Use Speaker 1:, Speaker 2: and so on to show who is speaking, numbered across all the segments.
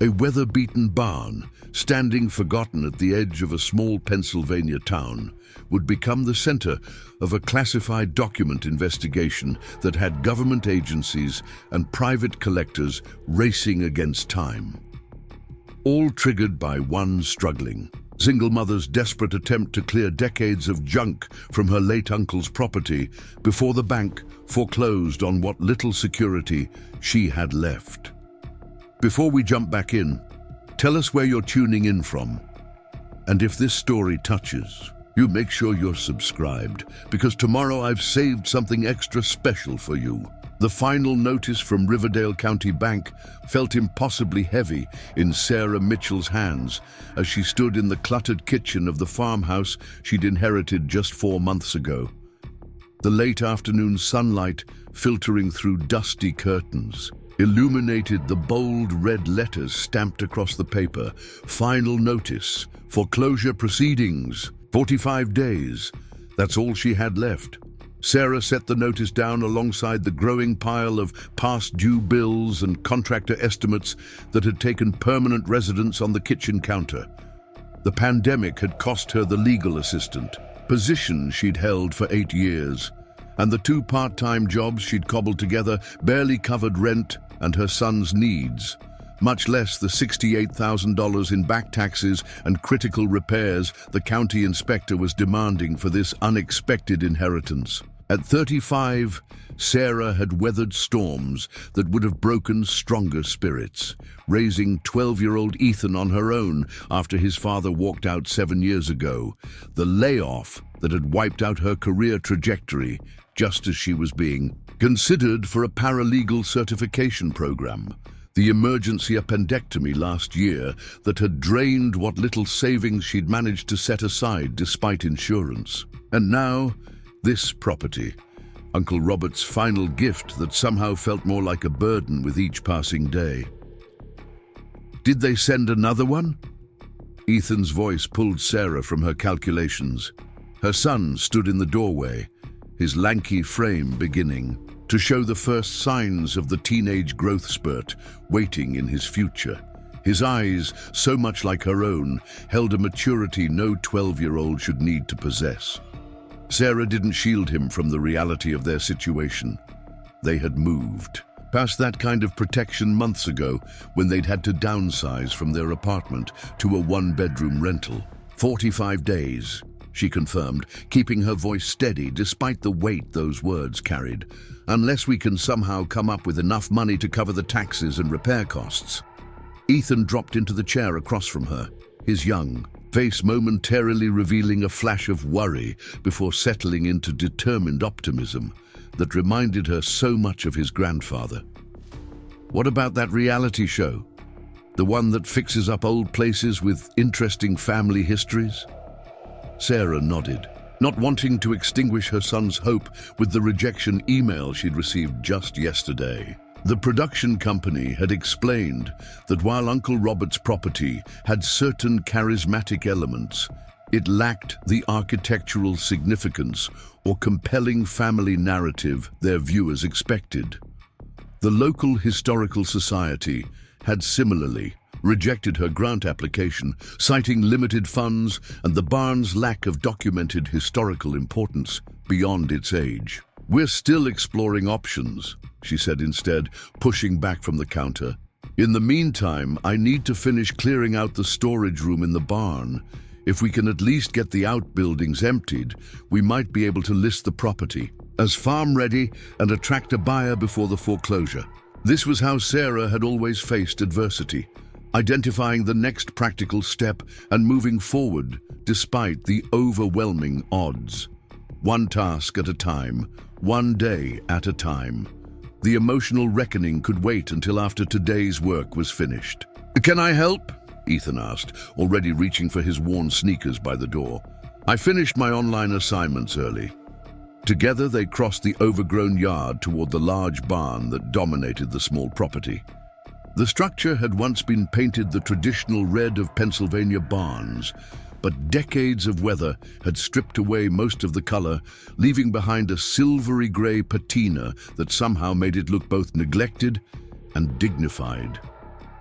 Speaker 1: A weather-beaten barn, standing forgotten at the edge of a small Pennsylvania town, would become the center of a classified document investigation that had government agencies and private collectors racing against time. All triggered by one struggling single mother's desperate attempt to clear decades of junk from her late uncle's property before the bank foreclosed on what little security she had left. Before we jump back in, tell us where you're tuning in from. And if this story touches you, make sure you're subscribed, because tomorrow I've saved something extra special for you. The final notice from Riverdale County Bank felt impossibly heavy in Sarah Mitchell's hands as she stood in the cluttered kitchen of the farmhouse she'd inherited just 4 months ago. The late afternoon sunlight filtering through dusty curtains illuminated the bold red letters stamped across the paper. Final notice, foreclosure proceedings, 45 days. That's all she had left. Sarah set the notice down alongside the growing pile of past due bills and contractor estimates that had taken permanent residence on the kitchen counter. The pandemic had cost her the legal assistant position she'd held for 8 years, and the 2 part-time jobs she'd cobbled together barely covered rent and her son's needs, much less the $68,000 in back taxes and critical repairs the county inspector was demanding for this unexpected inheritance. At 35, Sarah had weathered storms that would have broken stronger spirits, raising 12-year-old Ethan on her own after his father walked out 7 years ago, the layoff that had wiped out her career trajectory just as she was being considered for a paralegal certification program, the emergency appendectomy last year that had drained what little savings she'd managed to set aside despite insurance. And now, this property, Uncle Robert's final gift that somehow felt more like a burden with each passing day. Did they send another one? Ethan's voice pulled Sarah from her calculations. Her son stood in the doorway, his lanky frame beginning to show the first signs of the teenage growth spurt waiting in his future. His eyes, so much like her own, held a maturity no 12-year-old should need to possess. Sarah didn't shield him from the reality of their situation. They had moved past that kind of protection months ago when they'd had to downsize from their apartment to a 1-bedroom rental. 45 days, she confirmed, keeping her voice steady despite the weight those words carried. Unless we can somehow come up with enough money to cover the taxes and repair costs. Ethan dropped into the chair across from her, his young face momentarily revealing a flash of worry before settling into determined optimism that reminded her so much of his grandfather. What about that reality show? The one that fixes up old places with interesting family histories? Sarah nodded, not wanting to extinguish her son's hope with the rejection email she'd received just yesterday. The production company had explained that while Uncle Robert's property had certain charismatic elements, it lacked the architectural significance or compelling family narrative their viewers expected. The local historical society had similarly rejected her grant application, citing limited funds and the barn's lack of documented historical importance beyond its age. "We're still exploring options," she said instead, pushing back from the counter. "In the meantime, I need to finish clearing out the storage room in the barn. If we can at least get the outbuildings emptied, we might be able to list the property as farm-ready and attract a buyer before the foreclosure." This was how Sarah had always faced adversity, identifying the next practical step and moving forward despite the overwhelming odds. One task at a time, one day at a time. The emotional reckoning could wait until after today's work was finished. "Can I help?" Ethan asked, already reaching for his worn sneakers by the door. "I finished my online assignments early." Together they crossed the overgrown yard toward the large barn that dominated the small property. The structure had once been painted the traditional red of Pennsylvania barns, but decades of weather had stripped away most of the color, leaving behind a silvery gray patina that somehow made it look both neglected and dignified.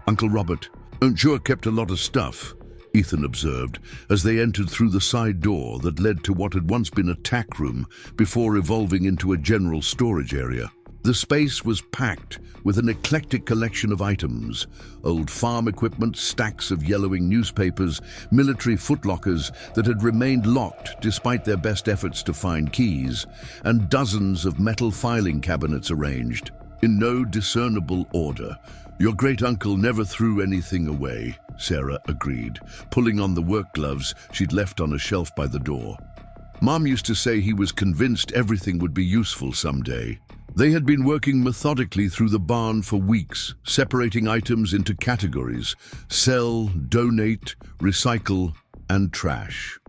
Speaker 1: "Uncle Robert, Sure kept a lot of stuff, Ethan observed, as they entered through the side door that led to what had once been a tack room before evolving into a general storage area. The space was packed with an eclectic collection of items: old farm equipment, stacks of yellowing newspapers, military footlockers that had remained locked despite their best efforts to find keys, and dozens of metal filing cabinets arranged in no discernible order. Your great-uncle never threw anything away, Sarah agreed, pulling on the work gloves she'd left on a shelf by the door. Mom used to say he was convinced everything would be useful someday. They had been working methodically through the barn for weeks, separating items into categories: sell, donate, recycle, and trash.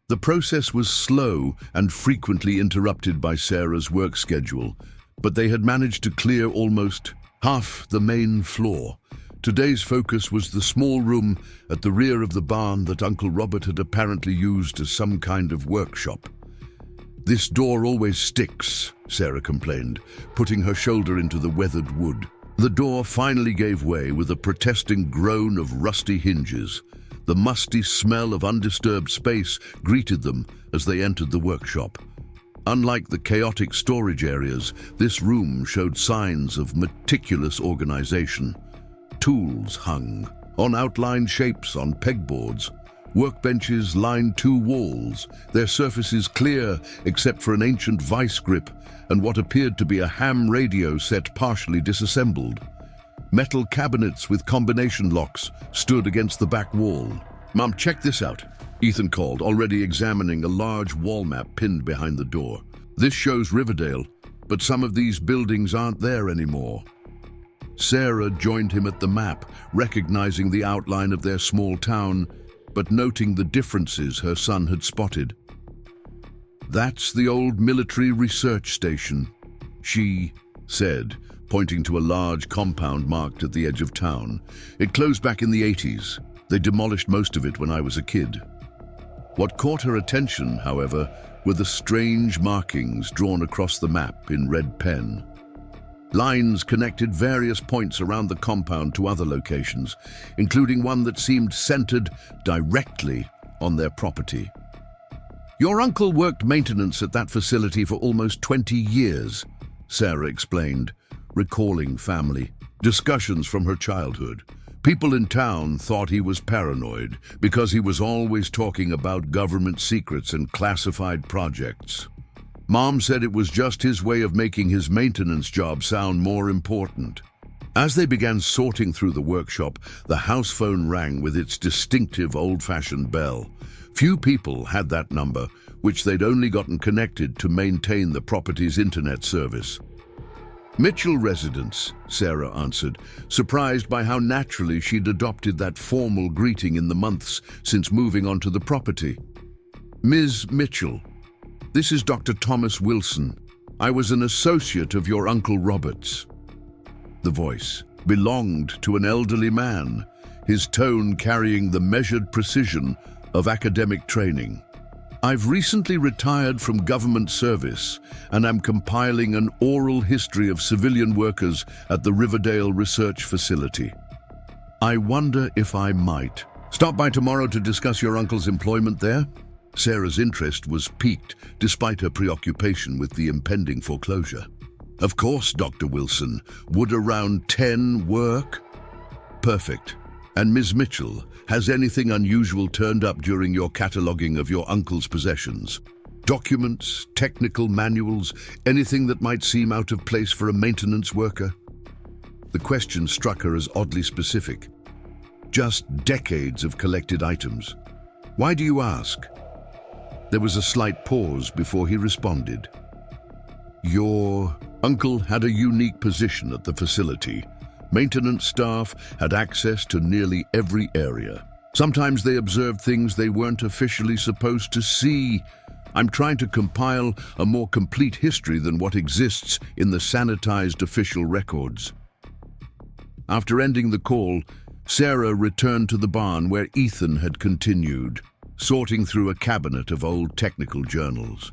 Speaker 1: The process was slow and frequently interrupted by Sarah's work schedule, but they had managed to clear almost half the main floor. Today's focus was the small room at the rear of the barn that Uncle Robert had apparently used as some kind of workshop. "This door always sticks," Sarah complained, putting her shoulder into the weathered wood. The door finally gave way with a protesting groan of rusty hinges. The musty smell of undisturbed space greeted them as they entered the workshop. Unlike the chaotic storage areas, this room showed signs of meticulous organization. Tools hung on outlined shapes on pegboards. Workbenches lined two walls, their surfaces clear except for an ancient vice grip and what appeared to be a ham radio set partially disassembled. Metal cabinets with combination locks stood against the back wall. "Mom, check this out," Ethan called, already examining a large wall map pinned behind the door. "This shows Riverdale, but some of these buildings aren't there anymore." Sarah joined him at the map, recognizing the outline of their small town, but noting the differences her son had spotted. "That's the old military research station," she said, pointing to a large compound marked at the edge of town. "It closed back in the 80s. They demolished most of it when I was a kid." What caught her attention, however, were the strange markings drawn across the map in red pen. Lines connected various points around the compound to other locations, including one that seemed centered directly on their property. "Your uncle worked maintenance at that facility for almost 20 years, Sarah explained, recalling family discussions from her childhood. People in town thought he was paranoid because he was always talking about government secrets and classified projects. Mom said it was just his way of making his maintenance job sound more important." As they began sorting through the workshop, the house phone rang with its distinctive old-fashioned bell. Few people had that number, which they'd only gotten connected to maintain the property's internet service. "Mitchell residence," Sarah answered, surprised by how naturally she'd adopted that formal greeting in the months since moving onto the property. "Ms. Mitchell, this is Dr. Thomas Wilson. I was an associate of your Uncle Robert's." The voice belonged to an elderly man, his tone carrying the measured precision of academic training. "I've recently retired from government service and am compiling an oral history of civilian workers at the Riverdale Research Facility. I wonder if I might stop by tomorrow to discuss your uncle's employment there." Sarah's interest was piqued despite her preoccupation with the impending foreclosure. "Of course, Dr. Wilson. Would around 10 work?" "Perfect. And Ms. Mitchell, has anything unusual turned up during your cataloging of your uncle's possessions? Documents, technical manuals, anything that might seem out of place for a maintenance worker?" The question struck her as oddly specific. "Just decades of collected items." "Why do you ask?" There was a slight pause before he responded. "Your uncle had a unique position at the facility. Maintenance staff had access to nearly every area. Sometimes they observed things they weren't officially supposed to see. I'm trying to compile a more complete history than what exists in the sanitized official records." After ending the call, Sarah returned to the barn where Ethan had continued, sorting through a cabinet of old technical journals.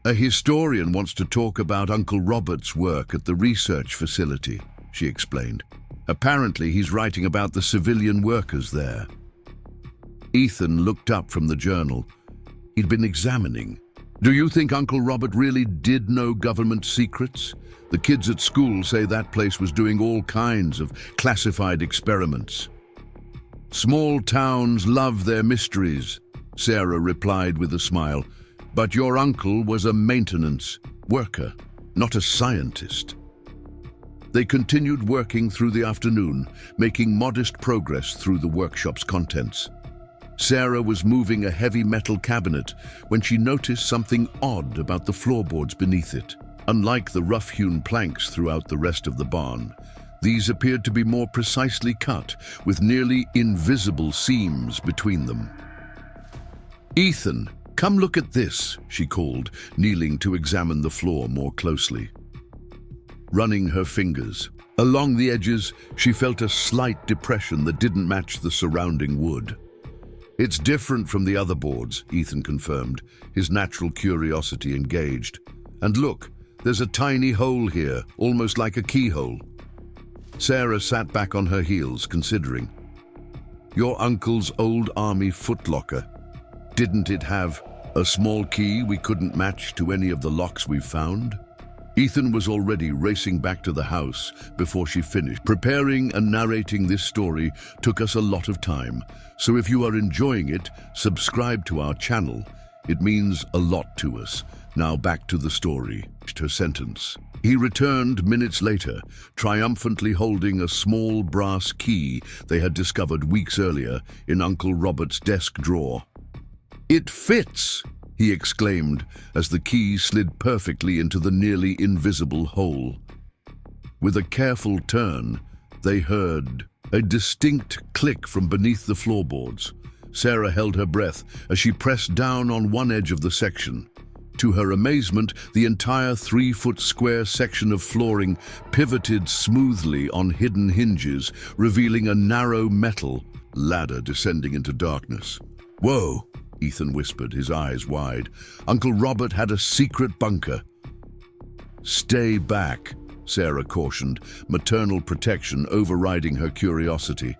Speaker 1: "A historian wants to talk about Uncle Robert's work at the research facility," she explained. Apparently, he's writing about the civilian workers there. Ethan looked up from the journal he'd been examining. Do you think Uncle Robert really did know government secrets? The kids at school say that place was doing all kinds of classified experiments. Small towns love their mysteries, Sarah replied with a smile. But your uncle was a maintenance worker, not a scientist. They continued working through the afternoon, making modest progress through the workshop's contents. Sarah was moving a heavy metal cabinet when she noticed something odd about the floorboards beneath it. Unlike the rough-hewn planks throughout the rest of the barn, these appeared to be more precisely cut, with nearly invisible seams between them. "Ethan, come look at this," she called, kneeling to examine the floor more closely. Running her fingers along the edges, she felt a slight depression that didn't match the surrounding wood. "It's different from the other boards," Ethan confirmed, his natural curiosity engaged. "And look, there's a tiny hole here, almost like a keyhole." Sarah sat back on her heels, considering. "Your uncle's old army footlocker. Didn't it have a small key we couldn't match to any of the locks we've found?" Ethan was already racing back to the house before she finished. Preparing and narrating this story took us a lot of time, so if you are enjoying it, subscribe to our channel. It means a lot to us. Now back to the story. Her sentence. He returned minutes later, triumphantly holding a small brass key they had discovered weeks earlier in Uncle Robert's desk drawer. "It fits!" he exclaimed as the key slid perfectly into the nearly invisible hole. With a careful turn, they heard a distinct click from beneath the floorboards. Sarah held her breath as she pressed down on one edge of the section. To her amazement, the entire 3-foot square section of flooring pivoted smoothly on hidden hinges, revealing a narrow metal ladder descending into darkness. "Whoa!" Ethan whispered, his eyes wide. "Uncle Robert had a secret bunker." "Stay back," Sarah cautioned, maternal protection overriding her curiosity.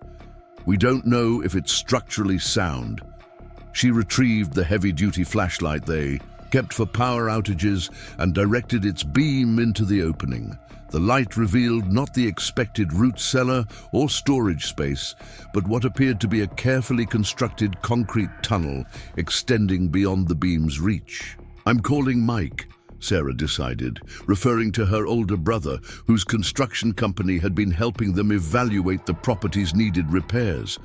Speaker 1: "We don't know if it's structurally sound." She retrieved the heavy-duty flashlight they kept for power outages and directed its beam into the opening. The light revealed not the expected root cellar or storage space, but what appeared to be a carefully constructed concrete tunnel extending beyond the beam's reach. "I'm calling Mike," Sarah decided, referring to her older brother, whose construction company had been helping them evaluate the property's needed repairs.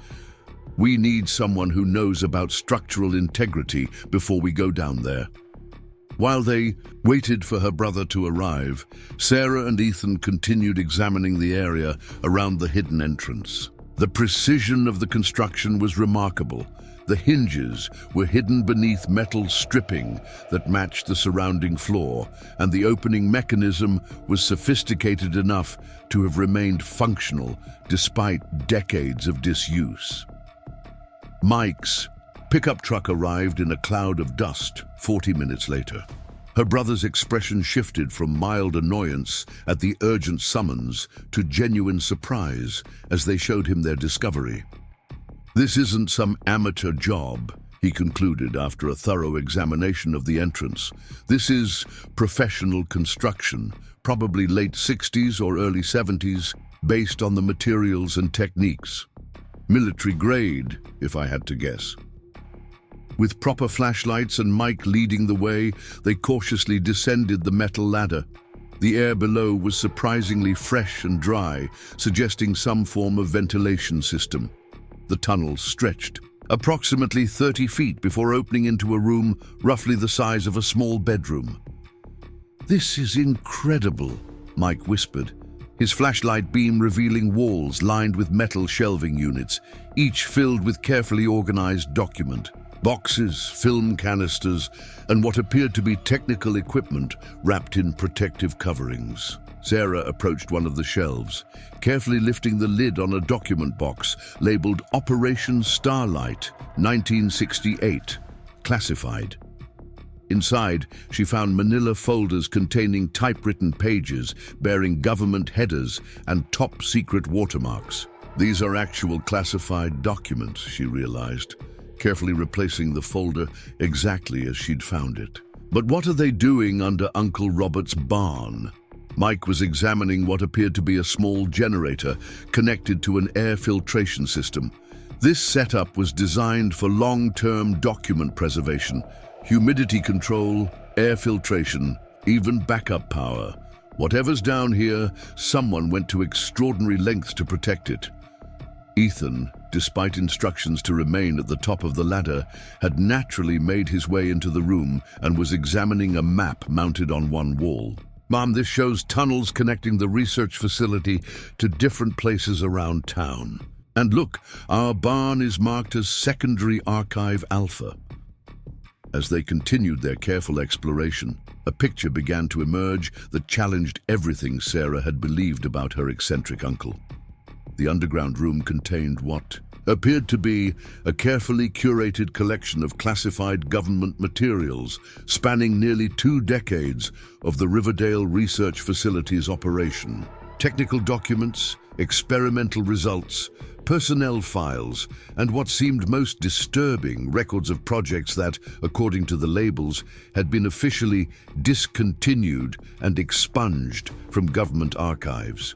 Speaker 1: "We need someone who knows about structural integrity before we go down there." While they waited for her brother to arrive, Sarah and Ethan continued examining the area around the hidden entrance. The precision of the construction was remarkable. The hinges were hidden beneath metal stripping that matched the surrounding floor, and the opening mechanism was sophisticated enough to have remained functional despite decades of disuse. Mike's pickup truck arrived in a cloud of dust 40 minutes later. Her brother's expression shifted from mild annoyance at the urgent summons to genuine surprise as they showed him their discovery. "This isn't some amateur job," he concluded after a thorough examination of the entrance. "This is professional construction, probably late 60s or early 70s, based on the materials and techniques. Military grade, if I had to guess." With proper flashlights and Mike leading the way, they cautiously descended the metal ladder. The air below was surprisingly fresh and dry, suggesting some form of ventilation system. The tunnel stretched approximately 30 feet before opening into a room roughly the size of a small bedroom. "This is incredible," Mike whispered, his flashlight beam revealing walls lined with metal shelving units, each filled with carefully organized document. Boxes, film canisters, and what appeared to be technical equipment wrapped in protective coverings. Sarah approached one of the shelves, carefully lifting the lid on a document box labeled Operation Starlight, 1968, classified. Inside, she found manila folders containing typewritten pages bearing government headers and top-secret watermarks. These are actual classified documents, she realized, carefully replacing the folder exactly as she'd found it. But what are they doing under Uncle Robert's barn? Mike was examining what appeared to be a small generator connected to an air filtration system. This setup was designed for long-term document preservation, humidity control, air filtration, even backup power. Whatever's down here, someone went to extraordinary lengths to protect it. Ethan, despite instructions to remain at the top of the ladder, had naturally made his way into the room and was examining a map mounted on one wall. "Mom, this shows tunnels connecting the research facility to different places around town. And look, our barn is marked as Secondary Archive Alpha." As they continued their careful exploration, a picture began to emerge that challenged everything Sarah had believed about her eccentric uncle. The underground room contained what appeared to be a carefully curated collection of classified government materials spanning nearly 2 decades of the Riverdale Research Facility's operation. Technical documents, experimental results, personnel files, and what seemed most disturbing, records of projects that, according to the labels, had been officially discontinued and expunged from government archives.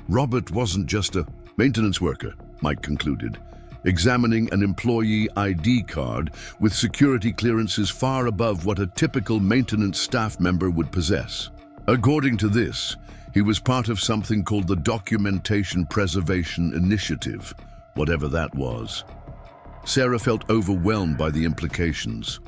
Speaker 1: Robert wasn't just a maintenance worker, Mike concluded, examining an employee ID card with security clearances far above what a typical maintenance staff member would possess. According to this, he was part of something called the Documentation Preservation Initiative, whatever that was. Sarah felt overwhelmed by the implications.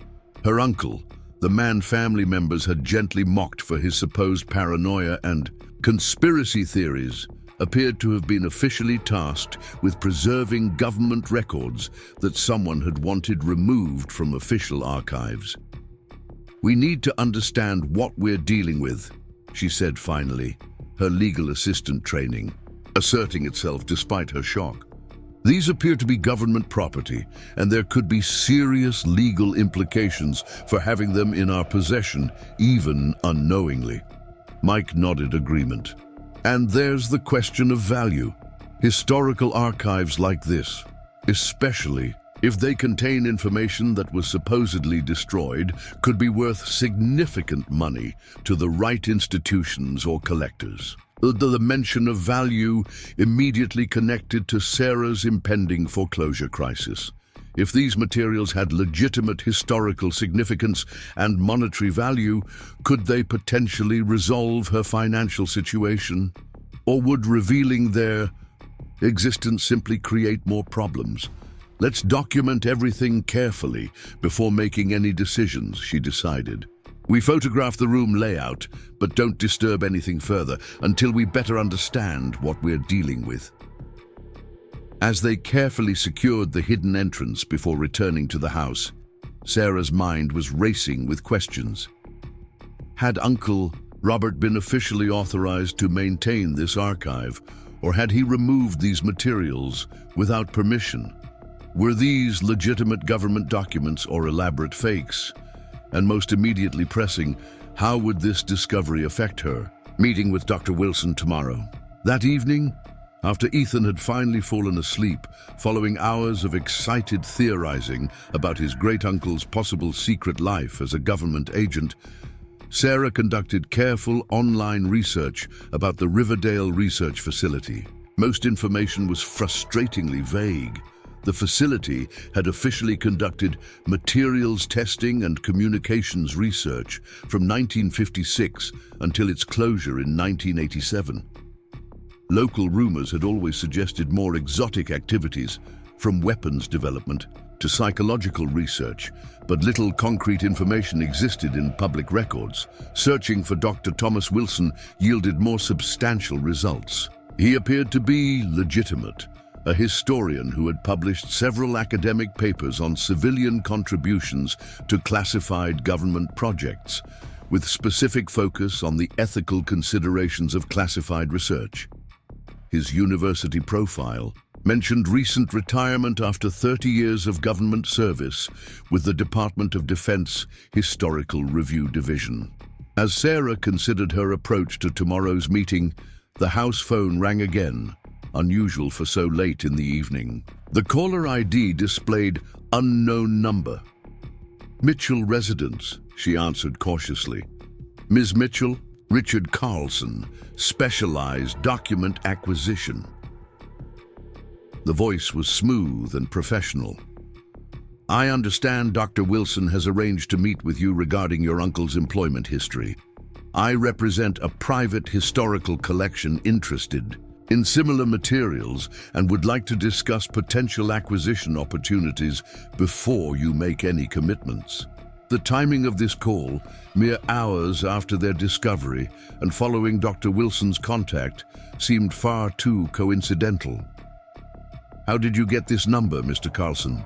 Speaker 1: Her uncle, the man family members had gently mocked for his supposed paranoia and conspiracy theories, appeared to have been officially tasked with preserving government records that someone had wanted removed from official archives. "We need to understand what we're dealing with," she said finally, her legal assistant training asserting itself despite her shock. "These appear to be government property, and there could be serious legal implications for having them in our possession, even unknowingly." Mike nodded agreement. "And there's the question of value. Historical archives like this, especially if they contain information that was supposedly destroyed, could be worth significant money to the right institutions or collectors." The mention of value immediately connected to Sarah's impending foreclosure crisis. If these materials had legitimate historical significance and monetary value, could they potentially resolve her financial situation? Or would revealing their existence simply create more problems? "Let's document everything carefully before making any decisions," she decided. "We photograph the room layout, but don't disturb anything further until we better understand what we're dealing with." As they carefully secured the hidden entrance before returning to the house, Sarah's mind was racing with questions. Had Uncle Robert been officially authorized to maintain this archive, or had he removed these materials without permission? Were these legitimate government documents or elaborate fakes? And most immediately pressing, how would this discovery affect her? Meeting with Dr. Wilson tomorrow. That evening, after Ethan had finally fallen asleep, following hours of excited theorizing about his great-uncle's possible secret life as a government agent, Sarah conducted careful online research about the Riverdale Research Facility. Most information was frustratingly vague. The facility had officially conducted materials testing and communications research from 1956 until its closure in 1987. Local rumors had always suggested more exotic activities, from weapons development to psychological research, but little concrete information existed in public records. Searching for Dr. Thomas Wilson yielded more substantial results. He appeared to be legitimate, a historian who had published several academic papers on civilian contributions to classified government projects, with specific focus on the ethical considerations of classified research. His university profile, mentioned recent retirement after 30 years of government service with the Department of Defense Historical Review Division. As Sarah considered her approach to tomorrow's meeting, the house phone rang again, unusual for so late in the evening. The caller ID displayed unknown number. "Mitchell residence," she answered cautiously. "Ms. Mitchell, Richard Carlson, specialized document acquisition." The voice was smooth and professional. "I understand Dr. Wilson has arranged to meet with you regarding your uncle's employment history. I represent a private historical collection interested in similar materials and would like to discuss potential acquisition opportunities before you make any commitments." The timing of this call, mere hours after their discovery and following Dr. Wilson's contact, seemed far too coincidental. "How did you get this number, Mr. Carlson?"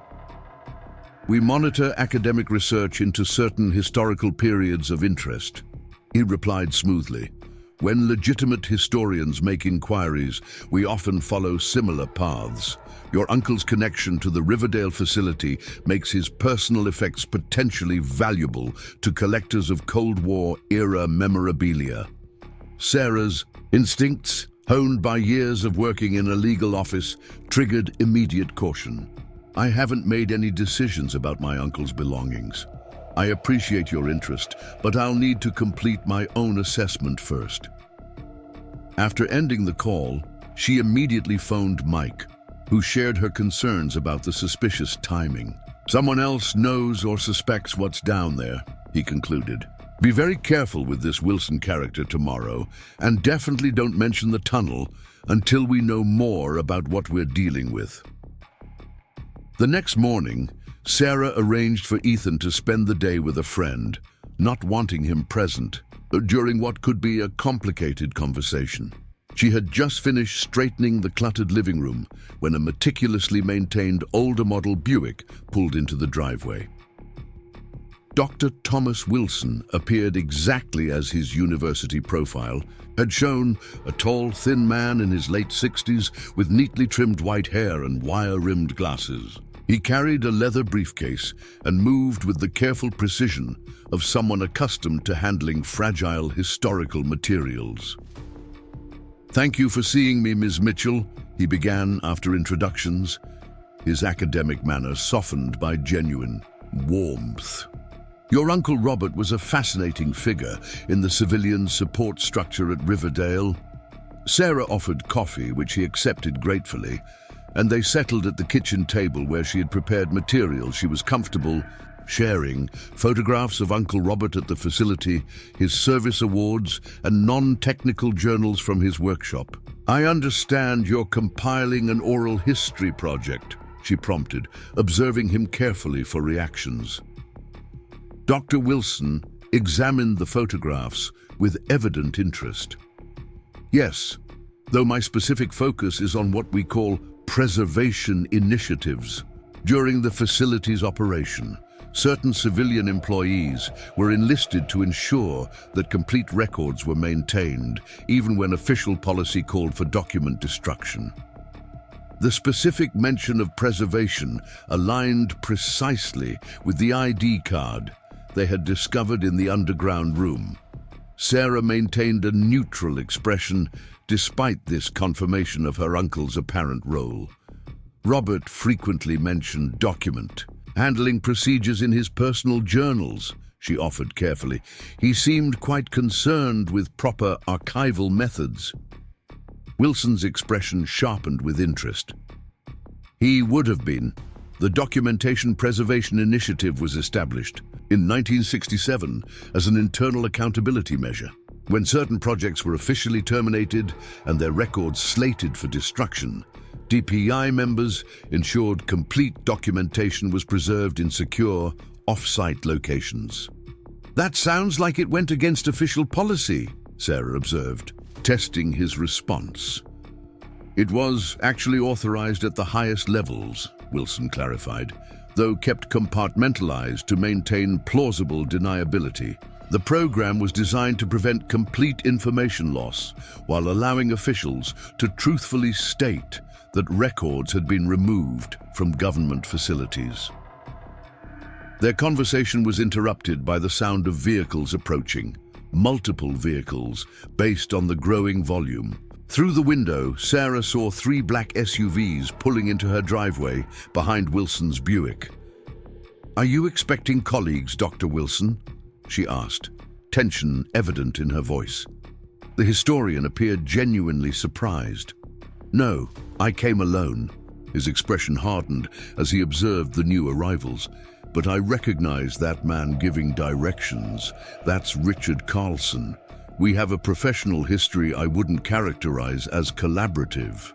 Speaker 1: "We monitor academic research into certain historical periods of interest," he replied smoothly. "When legitimate historians make inquiries, we often follow similar paths. Your uncle's connection to the Riverdale facility makes his personal effects potentially valuable to collectors of Cold War-era memorabilia." Sarah's instincts, honed by years of working in a legal office, triggered immediate caution. "I haven't made any decisions about my uncle's belongings. I appreciate your interest, but I'll need to complete my own assessment first." After ending the call, she immediately phoned Mike, who shared her concerns about the suspicious timing. "Someone else knows or suspects what's down there," he concluded. "Be very careful with this Wilson character tomorrow, and definitely don't mention the tunnel until we know more about what we're dealing with." The next morning, Sarah arranged for Ethan to spend the day with a friend, not wanting him present during what could be a complicated conversation. She had just finished straightening the cluttered living room when a meticulously maintained older model Buick pulled into the driveway. Dr. Thomas Wilson appeared exactly as his university profile had shown, a tall, thin man in his late 60s with neatly trimmed white hair and wire-rimmed glasses. He carried a leather briefcase and moved with the careful precision of someone accustomed to handling fragile historical materials. "Thank you for seeing me, Ms. Mitchell," he began after introductions, his academic manner softened by genuine warmth. "Your Uncle Robert was a fascinating figure in the civilian support structure at Riverdale." Sarah offered coffee, which he accepted gratefully, and they settled at the kitchen table where she had prepared materials she was comfortable sharing: photographs of Uncle Robert at the facility, his service awards, and non-technical journals from his workshop. "I understand you're compiling an oral history project," she prompted, observing him carefully for reactions. Dr. Wilson examined the photographs with evident interest. "Yes, though my specific focus is on what we call preservation initiatives. During the facility's operation, certain civilian employees were enlisted to ensure that complete records were maintained, even when official policy called for document destruction. The specific mention of preservation aligned precisely with the ID card they had discovered in the underground room." Sarah maintained a neutral expression despite this confirmation of her uncle's apparent role. "Robert frequently mentioned document handling procedures in his personal journals," she offered carefully. "He seemed quite concerned with proper archival methods." Wilson's expression sharpened with interest. "He would have been. The Documentation Preservation Initiative was established in 1967 as an internal accountability measure. When certain projects were officially terminated and their records slated for destruction, DPI members ensured complete documentation was preserved in secure, off-site locations." "That sounds like it went against official policy," Sarah observed, testing his response. "It was actually authorized at the highest levels," Wilson clarified, "though kept compartmentalized to maintain plausible deniability. The program was designed to prevent complete information loss while allowing officials to truthfully state that records had been removed from government facilities. Their conversation was interrupted by the sound of vehicles approaching, multiple vehicles, based on the growing volume. Through the window, Sarah saw 3 black SUVs pulling into her driveway behind Wilson's Buick. "Are you expecting colleagues, Dr. Wilson?" she asked, tension evident in her voice. The historian appeared genuinely surprised. "No, I came alone." His expression hardened as he observed the new arrivals. "But I recognize that man giving directions. That's Richard Carlson. We have a professional history I wouldn't characterize as collaborative."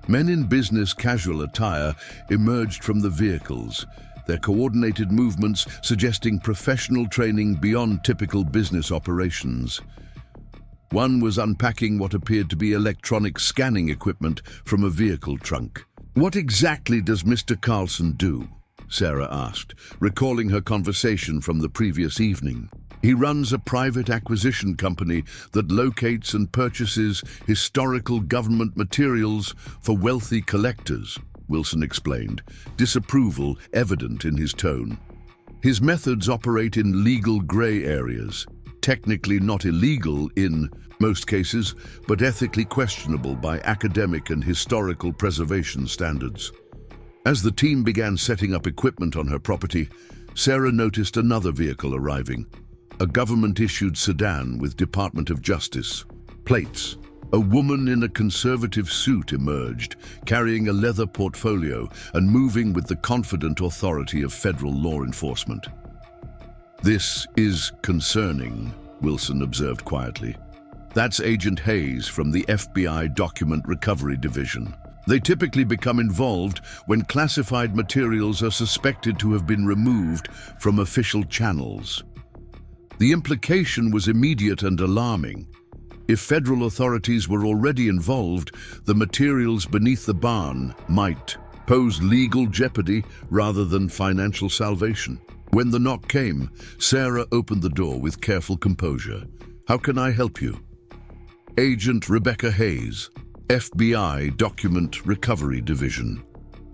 Speaker 1: Men in business casual attire emerged from the vehicles, their coordinated movements suggesting professional training beyond typical business operations. One was unpacking what appeared to be electronic scanning equipment from a vehicle trunk. "What exactly does Mr. Carlson do?" Sarah asked, recalling her conversation from the previous evening. "He runs a private acquisition company that locates and purchases historical government materials for wealthy collectors," Wilson explained, disapproval evident in his tone. "His methods operate in legal gray areas, technically not illegal in most cases, but ethically questionable by academic and historical preservation standards." As the team began setting up equipment on her property, Sarah noticed another vehicle arriving, a government-issued sedan with Department of Justice plates. A woman in a conservative suit emerged, carrying a leather portfolio and moving with the confident authority of federal law enforcement. "This is concerning," Wilson observed quietly. "That's Agent Hayes from the FBI Document Recovery Division. They typically become involved when classified materials are suspected to have been removed from official channels." The implication was immediate and alarming. If federal authorities were already involved, the materials beneath the barn might pose legal jeopardy rather than financial salvation. When the knock came, Sarah opened the door with careful composure. "How can I help you?" "Agent Rebecca Hayes, FBI Document Recovery Division."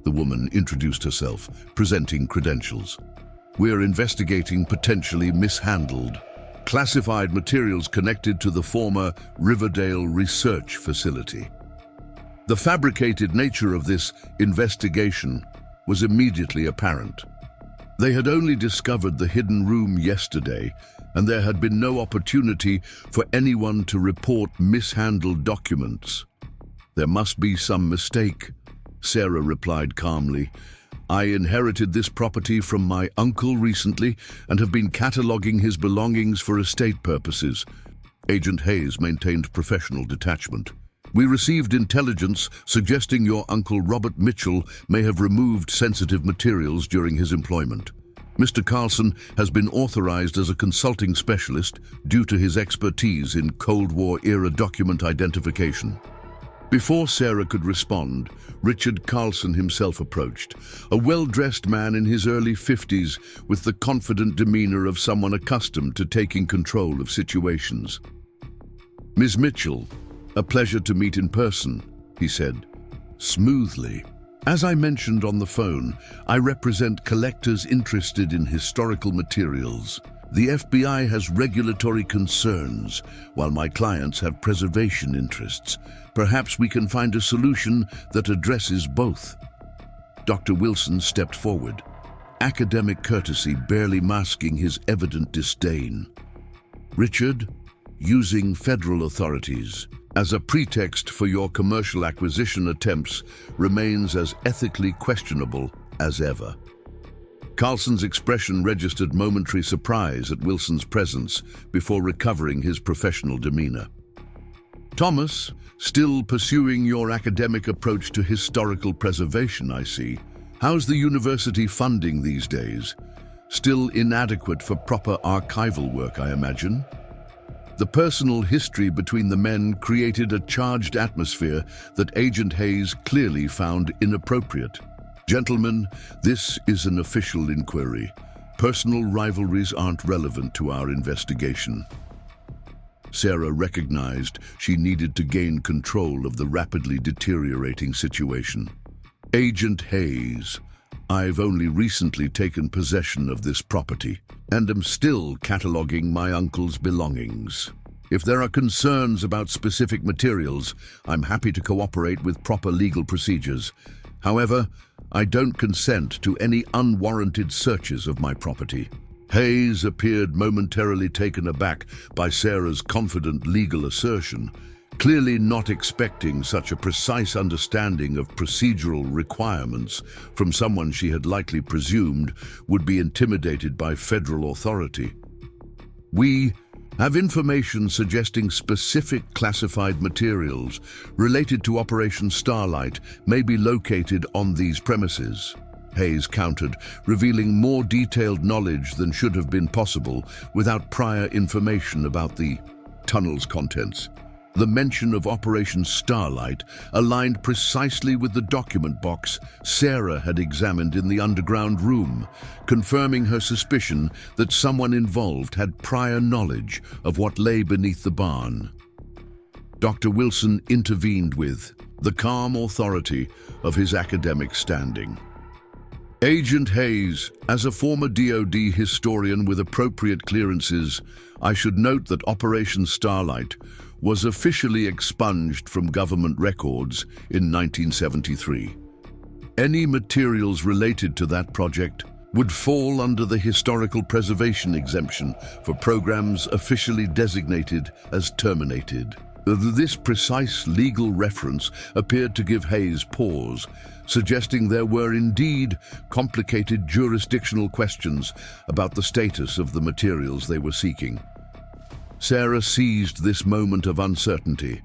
Speaker 1: The woman introduced herself, presenting credentials. "We're investigating potentially mishandled classified materials connected to the former Riverdale Research Facility." The fabricated nature of this investigation was immediately apparent. They had only discovered the hidden room yesterday, and there had been no opportunity for anyone to report mishandled documents. "There must be some mistake," Sarah replied calmly. "I inherited this property from my uncle recently and have been cataloging his belongings for estate purposes." Agent Hayes maintained professional detachment. "We received intelligence suggesting your uncle Robert Mitchell may have removed sensitive materials during his employment. Mr. Carlson has been authorized as a consulting specialist due to his expertise in Cold War-era document identification." Before Sarah could respond, Richard Carlson himself approached, a well-dressed man in his early 50s with the confident demeanor of someone accustomed to taking control of situations. "Ms. Mitchell, a pleasure to meet in person," he said, smoothly. "As I mentioned on the phone, I represent collectors interested in historical materials. The FBI has regulatory concerns, while my clients have preservation interests. Perhaps we can find a solution that addresses both." Dr. Wilson stepped forward, academic courtesy barely masking his evident disdain. "Richard, using federal authorities as a pretext for your commercial acquisition attempts remains as ethically questionable as ever." Carlson's expression registered momentary surprise at Wilson's presence before recovering his professional demeanor. "Thomas, still pursuing your academic approach to historical preservation, I see. How's the university funding these days? Still inadequate for proper archival work, I imagine?" The personal history between the men created a charged atmosphere that Agent Hayes clearly found inappropriate. "Gentlemen, this is an official inquiry. Personal rivalries aren't relevant to our investigation." Sarah recognized she needed to gain control of the rapidly deteriorating situation. Agent Hayes, I've only recently taken possession of this property and am still cataloging my uncle's belongings. If there are concerns about specific materials, I'm happy to cooperate with proper legal procedures. However, I don't consent to any unwarranted searches of my property. Hayes appeared momentarily taken aback by Sarah's confident legal assertion, clearly not expecting such a precise understanding of procedural requirements from someone she had likely presumed would be intimidated by federal authority. We have information suggesting specific classified materials related to Operation Starlight may be located on these premises, Hayes countered, revealing more detailed knowledge than should have been possible without prior information about the tunnel's contents. The mention of Operation Starlight aligned precisely with the document box Sarah had examined in the underground room, confirming her suspicion that someone involved had prior knowledge of what lay beneath the barn. Dr. Wilson intervened with the calm authority of his academic standing. Agent Hayes, as a former DoD historian with appropriate clearances, I should note that Operation Starlight was officially expunged from government records in 1973. Any materials related to that project would fall under the historical preservation exemption for programs officially designated as terminated. This precise legal reference appeared to give Hayes pause, suggesting there were indeed complicated jurisdictional questions about the status of the materials they were seeking. Sarah seized this moment of uncertainty.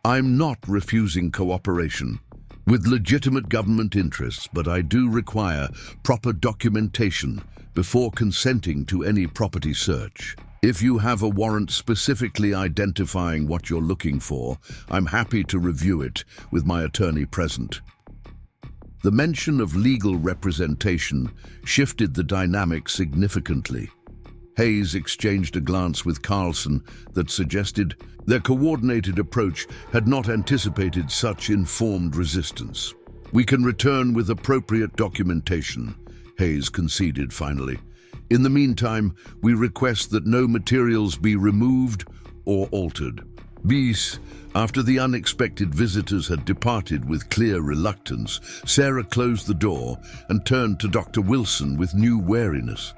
Speaker 1: I'm not refusing cooperation with legitimate government interests, but I do require proper documentation before consenting to any property search. If you have a warrant specifically identifying what you're looking for, I'm happy to review it with my attorney present. The mention of legal representation shifted the dynamic significantly. Hayes exchanged a glance with Carlson that suggested their coordinated approach had not anticipated such informed resistance. We can return with appropriate documentation, Hayes conceded finally. In the meantime, we request that no materials be removed or altered. Bis, after the unexpected visitors had departed with clear reluctance, Sarah closed the door and turned to Dr. Wilson with new wariness.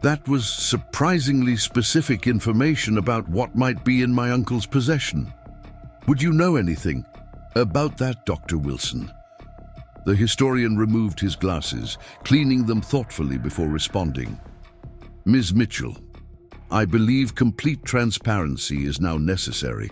Speaker 1: That was surprisingly specific information about what might be in my uncle's possession. Would you know anything about that, Dr. Wilson? The historian removed his glasses, cleaning them thoughtfully before responding. Ms. Mitchell, I believe complete transparency is now necessary.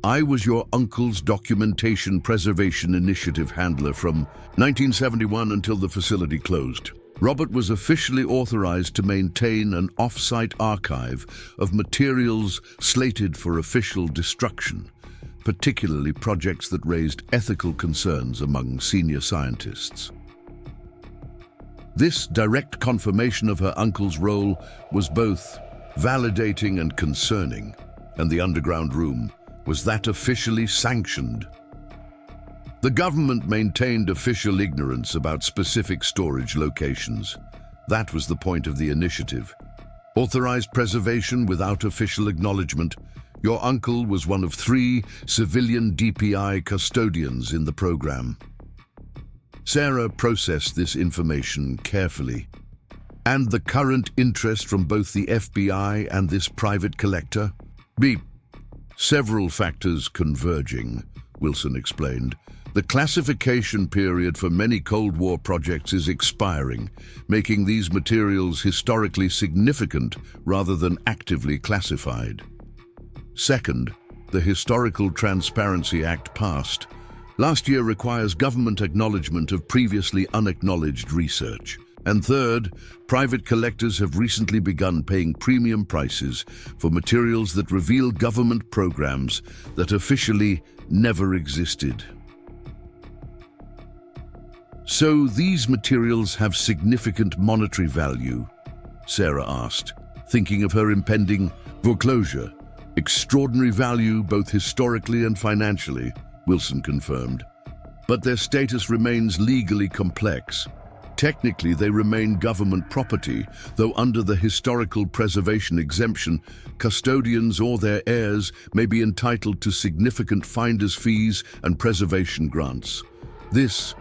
Speaker 1: I was your uncle's documentation preservation initiative handler from 1971 until the facility closed. Robert was officially authorized to maintain an off-site archive of materials slated for official destruction, particularly projects that raised ethical concerns among senior scientists. This direct confirmation of her uncle's role was both validating and concerning, and the underground room was that officially sanctioned. The government maintained official ignorance about specific storage locations. That was the point of the initiative. Authorized preservation without official acknowledgement. Your uncle was one of 3 civilian DPI custodians in the program. Sarah processed this information carefully. And the current interest from both the FBI and this private collector? Several factors converging, Wilson explained. The classification period for many Cold War projects is expiring, making these materials historically significant rather than actively classified. Second, the Historical Transparency Act passed last year requires government acknowledgement of previously unacknowledged research. And third, private collectors have recently begun paying premium prices for materials that reveal government programs that officially never existed. So these materials have significant monetary value? Sarah asked, thinking of her impending foreclosure Extraordinary value both historically and financially, Wilson confirmed. But their status remains legally complex. Technically, they remain government property, though under the historical preservation exemption, custodians or their heirs may be entitled to significant finder's fees and preservation grants. This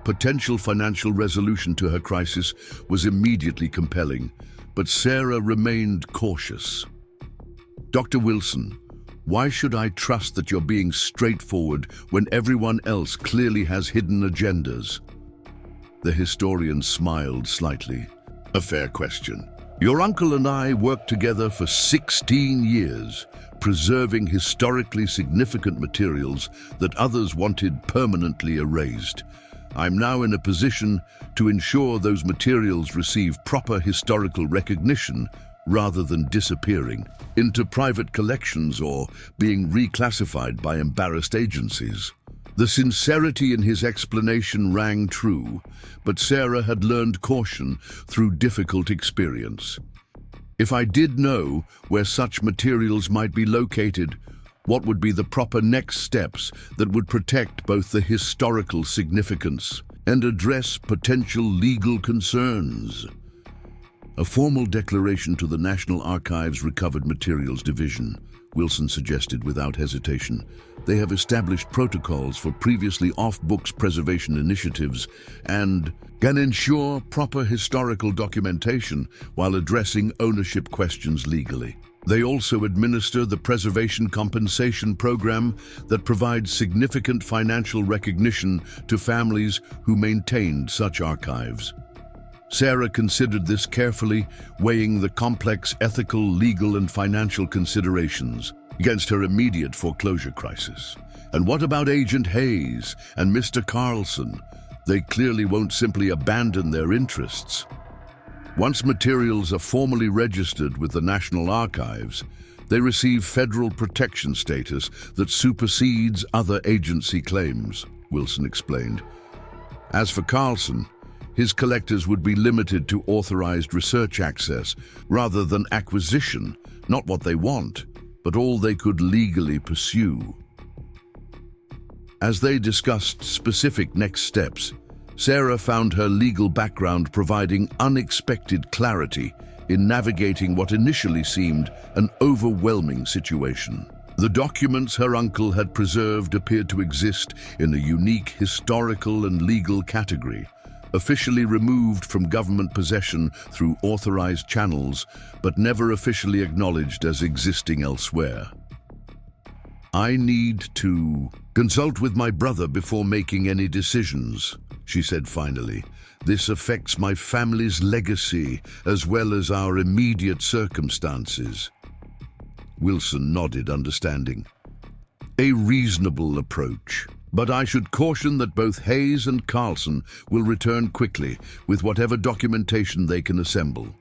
Speaker 1: potential financial resolution to her crisis was immediately compelling, but Sarah remained cautious. "Dr. Wilson, why should I trust that you're being straightforward when everyone else clearly has hidden agendas?" The historian smiled slightly. "A fair question. Your uncle and I worked together for 16 years, preserving historically significant materials that others wanted permanently erased. I'm now in a position to ensure those materials receive proper historical recognition rather than disappearing into private collections or being reclassified by embarrassed agencies." The sincerity in his explanation rang true, but Sarah had learned caution through difficult experience. "If I did know where such materials might be located, what would be the proper next steps that would protect both the historical significance and address potential legal concerns?" "A formal declaration to the National Archives Recovered Materials Division," Wilson suggested without hesitation. "They have established protocols for previously off-books preservation initiatives and can ensure proper historical documentation while addressing ownership questions legally. They also administer the Preservation Compensation Program that provides significant financial recognition to families who maintained such archives." Sarah considered this carefully, weighing the complex ethical, legal, and financial considerations against her immediate foreclosure crisis. "And what about Agent Hayes and Mr. Carlson? They clearly won't simply abandon their interests. Once materials are formally registered with the National Archives, they receive federal protection status that supersedes other agency claims," Wilson explained. "As for Carlson, his collectors would be limited to authorized research access rather than acquisition, not what they want, but all they could legally pursue." As they discussed specific next steps, Sarah found her legal background providing unexpected clarity in navigating what initially seemed an overwhelming situation. The documents her uncle had preserved appeared to exist in a unique historical and legal category, officially removed from government possession through authorized channels, but never officially acknowledged as existing elsewhere. "I need to consult with my brother before making any decisions," she said finally. "This affects my family's legacy as well as our immediate circumstances." Wilson nodded, understanding. "A reasonable approach. But I should caution that both Hayes and Carlson will return quickly with whatever documentation they can assemble.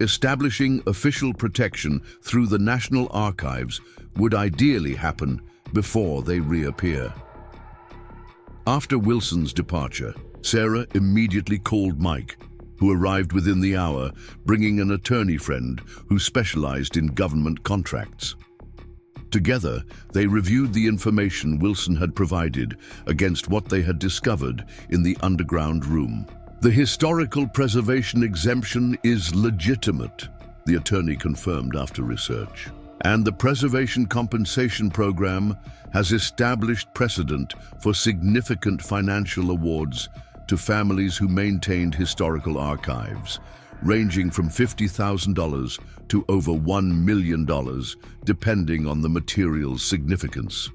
Speaker 1: Establishing official protection through the National Archives would ideally happen before they reappear." After Wilson's departure, Sarah immediately called Mike, who arrived within the hour, bringing an attorney friend who specialized in government contracts. Together, they reviewed the information Wilson had provided against what they had discovered in the underground room. "The historical preservation exemption is legitimate," the attorney confirmed after research. "And the Preservation Compensation Program has established precedent for significant financial awards to families who maintained historical archives, ranging from $50,000 to over $1 million, depending on the material's significance."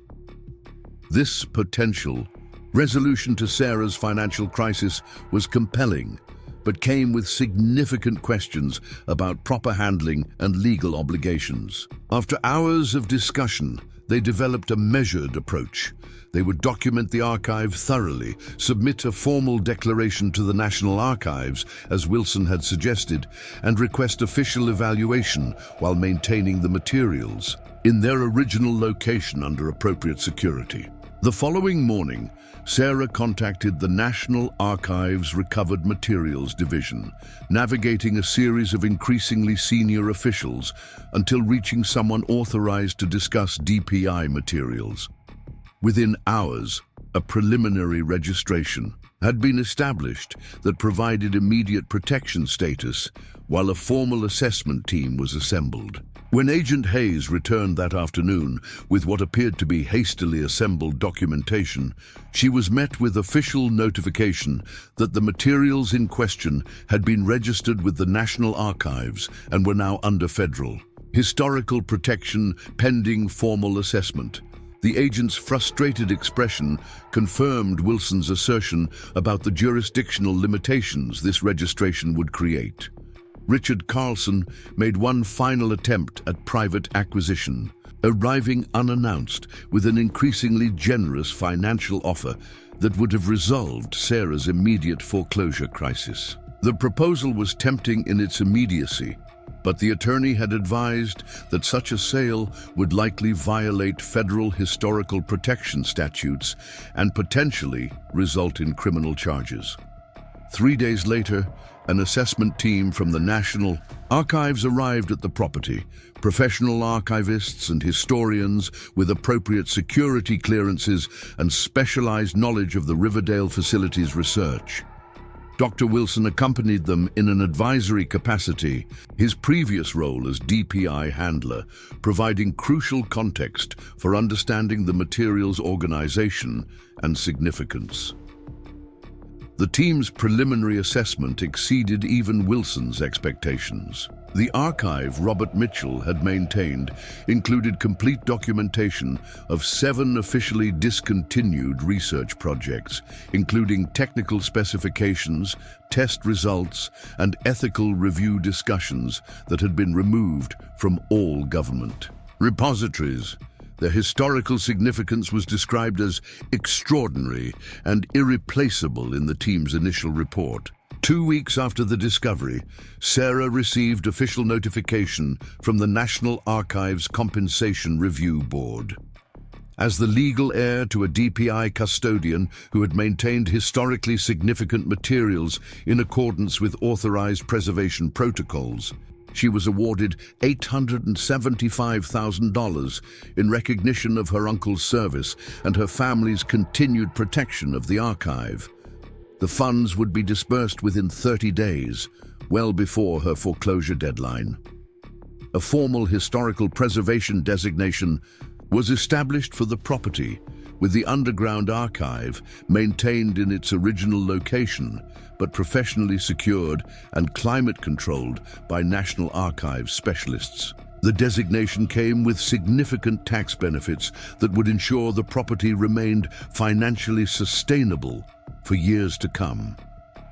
Speaker 1: This potential resolution to Sarah's financial crisis was compelling, but came with significant questions about proper handling and legal obligations. After hours of discussion, they developed a measured approach. They would document the archive thoroughly, submit a formal declaration to the National Archives, as Wilson had suggested, and request official evaluation while maintaining the materials in their original location under appropriate security. The following morning, Sarah contacted the National Archives Recovered Materials Division, navigating a series of increasingly senior officials until reaching someone authorized to discuss DPI materials. Within hours, a preliminary registration had been established that provided immediate protection status, while a formal assessment team was assembled. When Agent Hayes returned that afternoon with what appeared to be hastily assembled documentation, she was met with official notification that the materials in question had been registered with the National Archives and were now under federal historical protection pending formal assessment. The agent's frustrated expression confirmed Wilson's assertion about the jurisdictional limitations this registration would create. Richard Carlson made one final attempt at private acquisition, arriving unannounced with an increasingly generous financial offer that would have resolved Sarah's immediate foreclosure crisis. The proposal was tempting in its immediacy, but the attorney had advised that such a sale would likely violate federal historical protection statutes and potentially result in criminal charges. 3 days later, an assessment team from the National Archives arrived at the property, professional archivists and historians with appropriate security clearances and specialized knowledge of the Riverdale facility's research. Dr. Wilson accompanied them in an advisory capacity, his previous role as DPI handler, providing crucial context for understanding the material's organization and significance. The team's preliminary assessment exceeded even Wilson's expectations. The archive Robert Mitchell had maintained included complete documentation of 7 officially discontinued research projects, including technical specifications, test results, and ethical review discussions that had been removed from all government repositories. Their historical significance was described as extraordinary and irreplaceable in the team's initial report. 2 weeks after the discovery, Sarah received official notification from the National Archives Compensation Review Board. As the legal heir to a DPI custodian who had maintained historically significant materials in accordance with authorized preservation protocols, she was awarded $875,000 in recognition of her uncle's service and her family's continued protection of the archive. The funds would be disbursed within 30 days, well before her foreclosure deadline. A formal historical preservation designation was established for the property, with the underground archive maintained in its original location, but professionally secured and climate-controlled by National Archives specialists. The designation came with significant tax benefits that would ensure the property remained financially sustainable for years to come.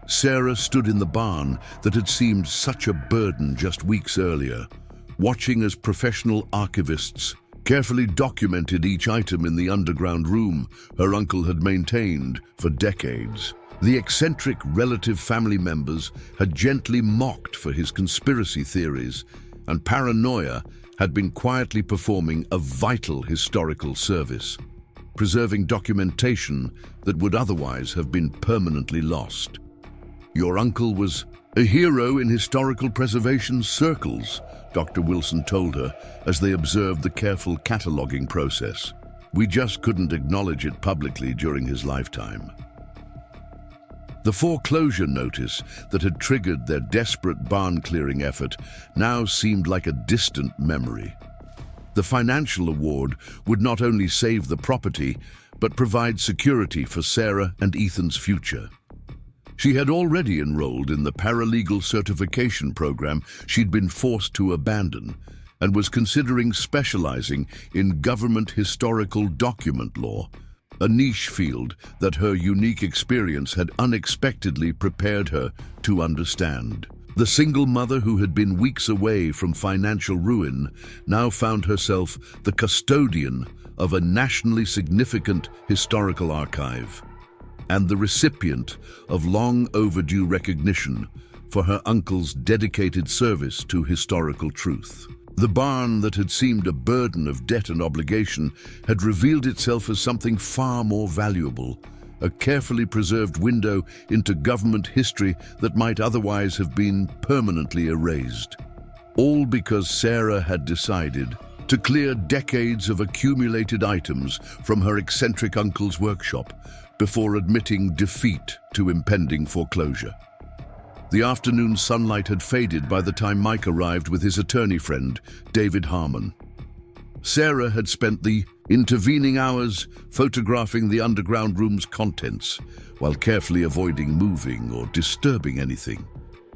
Speaker 1: Sarah stood in the barn that had seemed such a burden just weeks earlier, watching as professional archivists carefully documented each item in the underground room her uncle had maintained for decades. The eccentric relative family members had gently mocked for his conspiracy theories, and paranoia had been quietly performing a vital historical service, preserving documentation that would otherwise have been permanently lost. "Your uncle was a hero in historical preservation circles," Dr. Wilson told her as they observed the careful cataloging process. "We just couldn't acknowledge it publicly during his lifetime." The foreclosure notice that had triggered their desperate barn-clearing effort now seemed like a distant memory. The financial award would not only save the property, but provide security for Sarah and Ethan's future. She had already enrolled in the paralegal certification program she'd been forced to abandon, and was considering specializing in government historical document law, a niche field that her unique experience had unexpectedly prepared her to understand. The single mother who had been weeks away from financial ruin now found herself the custodian of a nationally significant historical archive, and the recipient of long overdue recognition for her uncle's dedicated service to historical truth. The barn that had seemed a burden of debt and obligation had revealed itself as something far more valuable, a carefully preserved window into government history that might otherwise have been permanently erased. All because Sarah had decided to clear decades of accumulated items from her eccentric uncle's workshop before admitting defeat to impending foreclosure. The afternoon sunlight had faded by the time Mike arrived with his attorney friend, David Harmon. Sarah had spent the intervening hours photographing the underground room's contents, while carefully avoiding moving or disturbing anything.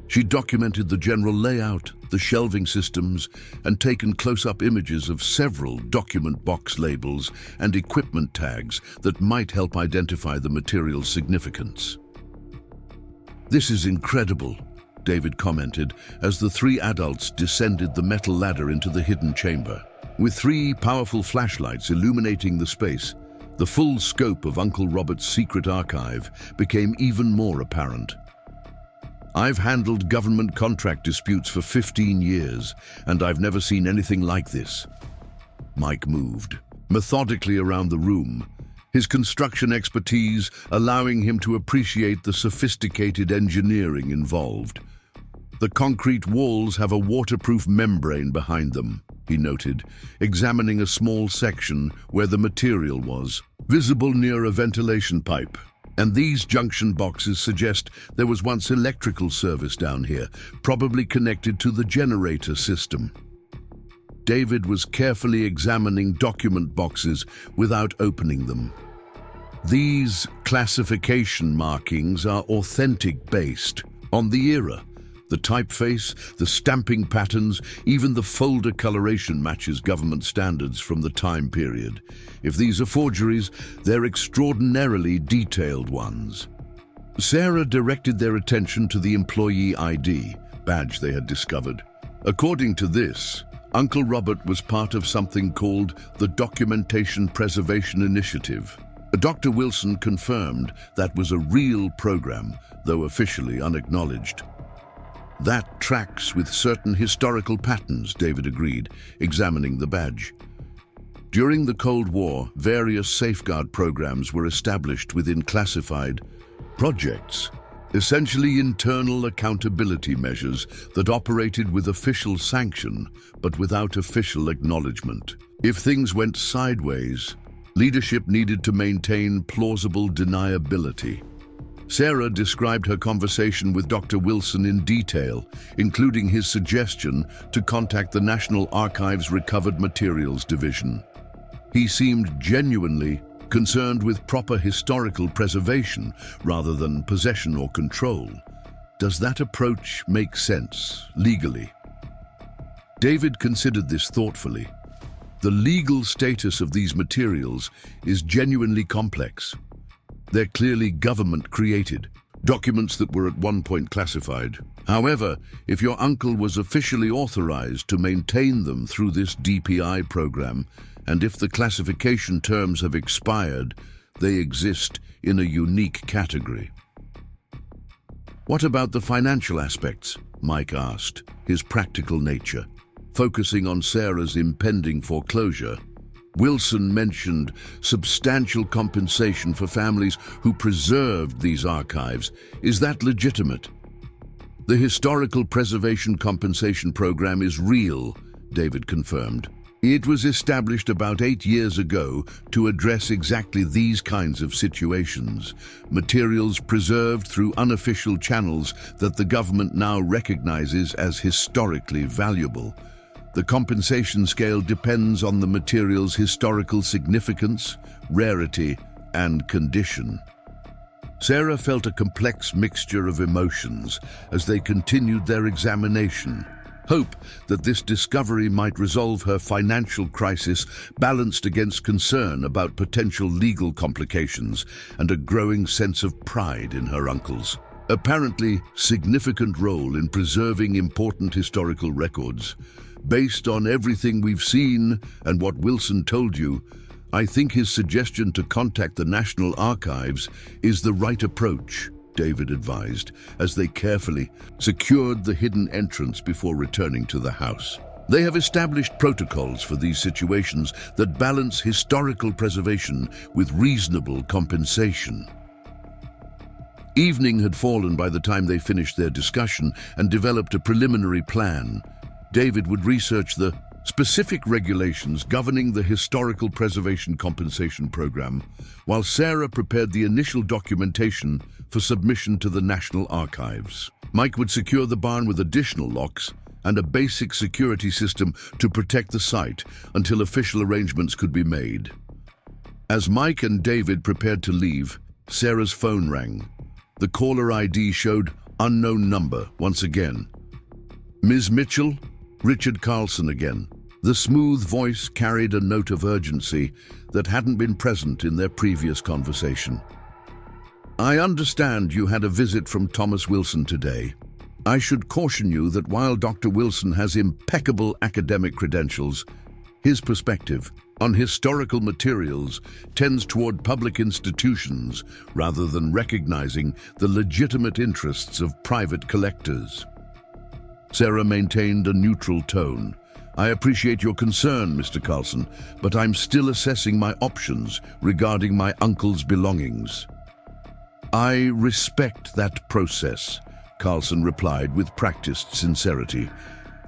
Speaker 1: She documented the general layout, the shelving systems, and taken close-up images of several document box labels and equipment tags that might help identify the material's significance. "This is incredible," David commented as the three adults descended the metal ladder into the hidden chamber. With three powerful flashlights illuminating the space, the full scope of Uncle Robert's secret archive became even more apparent. "I've handled government contract disputes for 15 years, and I've never seen anything like this." Mike moved methodically around the room, his construction expertise allowing him to appreciate the sophisticated engineering involved. "The concrete walls have a waterproof membrane behind them," he noted, examining a small section where the material was visible near a ventilation pipe. "And these junction boxes suggest there was once electrical service down here, probably connected to the generator system." David was carefully examining document boxes without opening them. "These classification markings are authentic based on the era. The typeface, the stamping patterns, even the folder coloration matches government standards from the time period. If these are forgeries, they're extraordinarily detailed ones." Sarah directed their attention to the employee ID badge they had discovered. According to this, Uncle Robert was part of something called the Documentation Preservation Initiative. Dr. Wilson confirmed that was a real program, though officially unacknowledged. "That tracks with certain historical patterns," David agreed, examining the badge. During the Cold War, various safeguard programs were established within classified projects, essentially internal accountability measures that operated with official sanction but without official acknowledgement. If things went sideways, leadership needed to maintain plausible deniability. Sarah described her conversation with Dr. Wilson in detail, including his suggestion to contact the National Archives Recovered Materials Division. He seemed genuinely concerned with proper historical preservation rather than possession or control. Does that approach make sense legally? David considered this thoughtfully. The legal status of these materials is genuinely complex. They're clearly government-created, documents that were at one point classified. However, if your uncle was officially authorized to maintain them through this DPI program, and if the classification terms have expired, they exist in a unique category. "What about the financial aspects?" Mike asked, his practical nature focusing on Sarah's impending foreclosure. Wilson mentioned substantial compensation for families who preserved these archives. "Is that legitimate?" "The Historical Preservation Compensation Program is real," David confirmed. "It was established about 8 years ago to address exactly these kinds of situations. Materials preserved through unofficial channels that the government now recognizes as historically valuable. The compensation scale depends on the material's historical significance, rarity, and condition." Sarah felt a complex mixture of emotions as they continued their examination. Hope that this discovery might resolve her financial crisis balanced against concern about potential legal complications and a growing sense of pride in her uncle's apparently significant role in preserving important historical records. "Based on everything we've seen and what Wilson told you, I think his suggestion to contact the National Archives is the right approach," David advised, as they carefully secured the hidden entrance before returning to the house. They have established protocols for these situations that balance historical preservation with reasonable compensation. Evening had fallen by the time they finished their discussion and developed a preliminary plan. David would research the specific regulations governing the Historical Preservation Compensation Program, while Sarah prepared the initial documentation for submission to the National Archives. Mike would secure the barn with additional locks and a basic security system to protect the site until official arrangements could be made. As Mike and David prepared to leave, Sarah's phone rang. The caller ID showed unknown number once again. Ms. Mitchell? Richard Carlson again. The smooth voice carried a note of urgency that hadn't been present in their previous conversation. I understand you had a visit from Thomas Wilson today. I should caution you that while Dr. Wilson has impeccable academic credentials, his perspective on historical materials tends toward public institutions rather than recognizing the legitimate interests of private collectors. Sarah maintained a neutral tone. I appreciate your concern, Mr. Carlson, but I'm still assessing my options regarding my uncle's belongings. I respect that process, Carlson replied with practiced sincerity.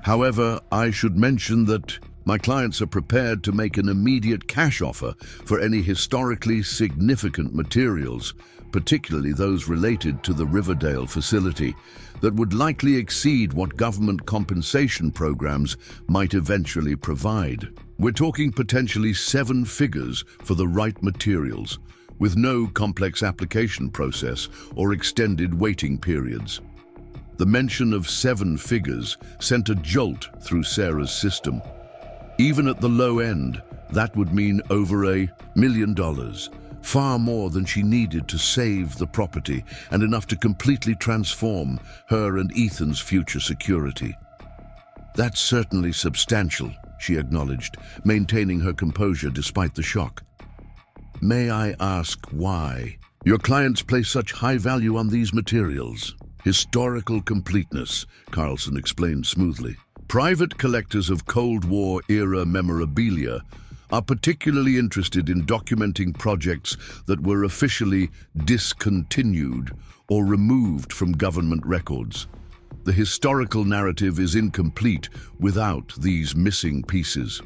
Speaker 1: However, I should mention that my clients are prepared to make an immediate cash offer for any historically significant materials, particularly those related to the Riverdale facility, that would likely exceed what government compensation programs might eventually provide. We're talking potentially 7 figures for the right materials, with no complex application process or extended waiting periods. The mention of 7 figures sent a jolt through Sarah's system. Even at the low end, that would mean over $1 million, far more than she needed to save the property and enough to completely transform her and Ethan's future security. That's certainly substantial, she acknowledged, maintaining her composure despite the shock. May I ask why? Your clients place such high value on these materials. Historical completeness, Carlson explained smoothly. Private collectors of Cold War-era memorabilia are particularly interested in documenting projects that were officially discontinued or removed from government records. The historical narrative is incomplete without these missing pieces.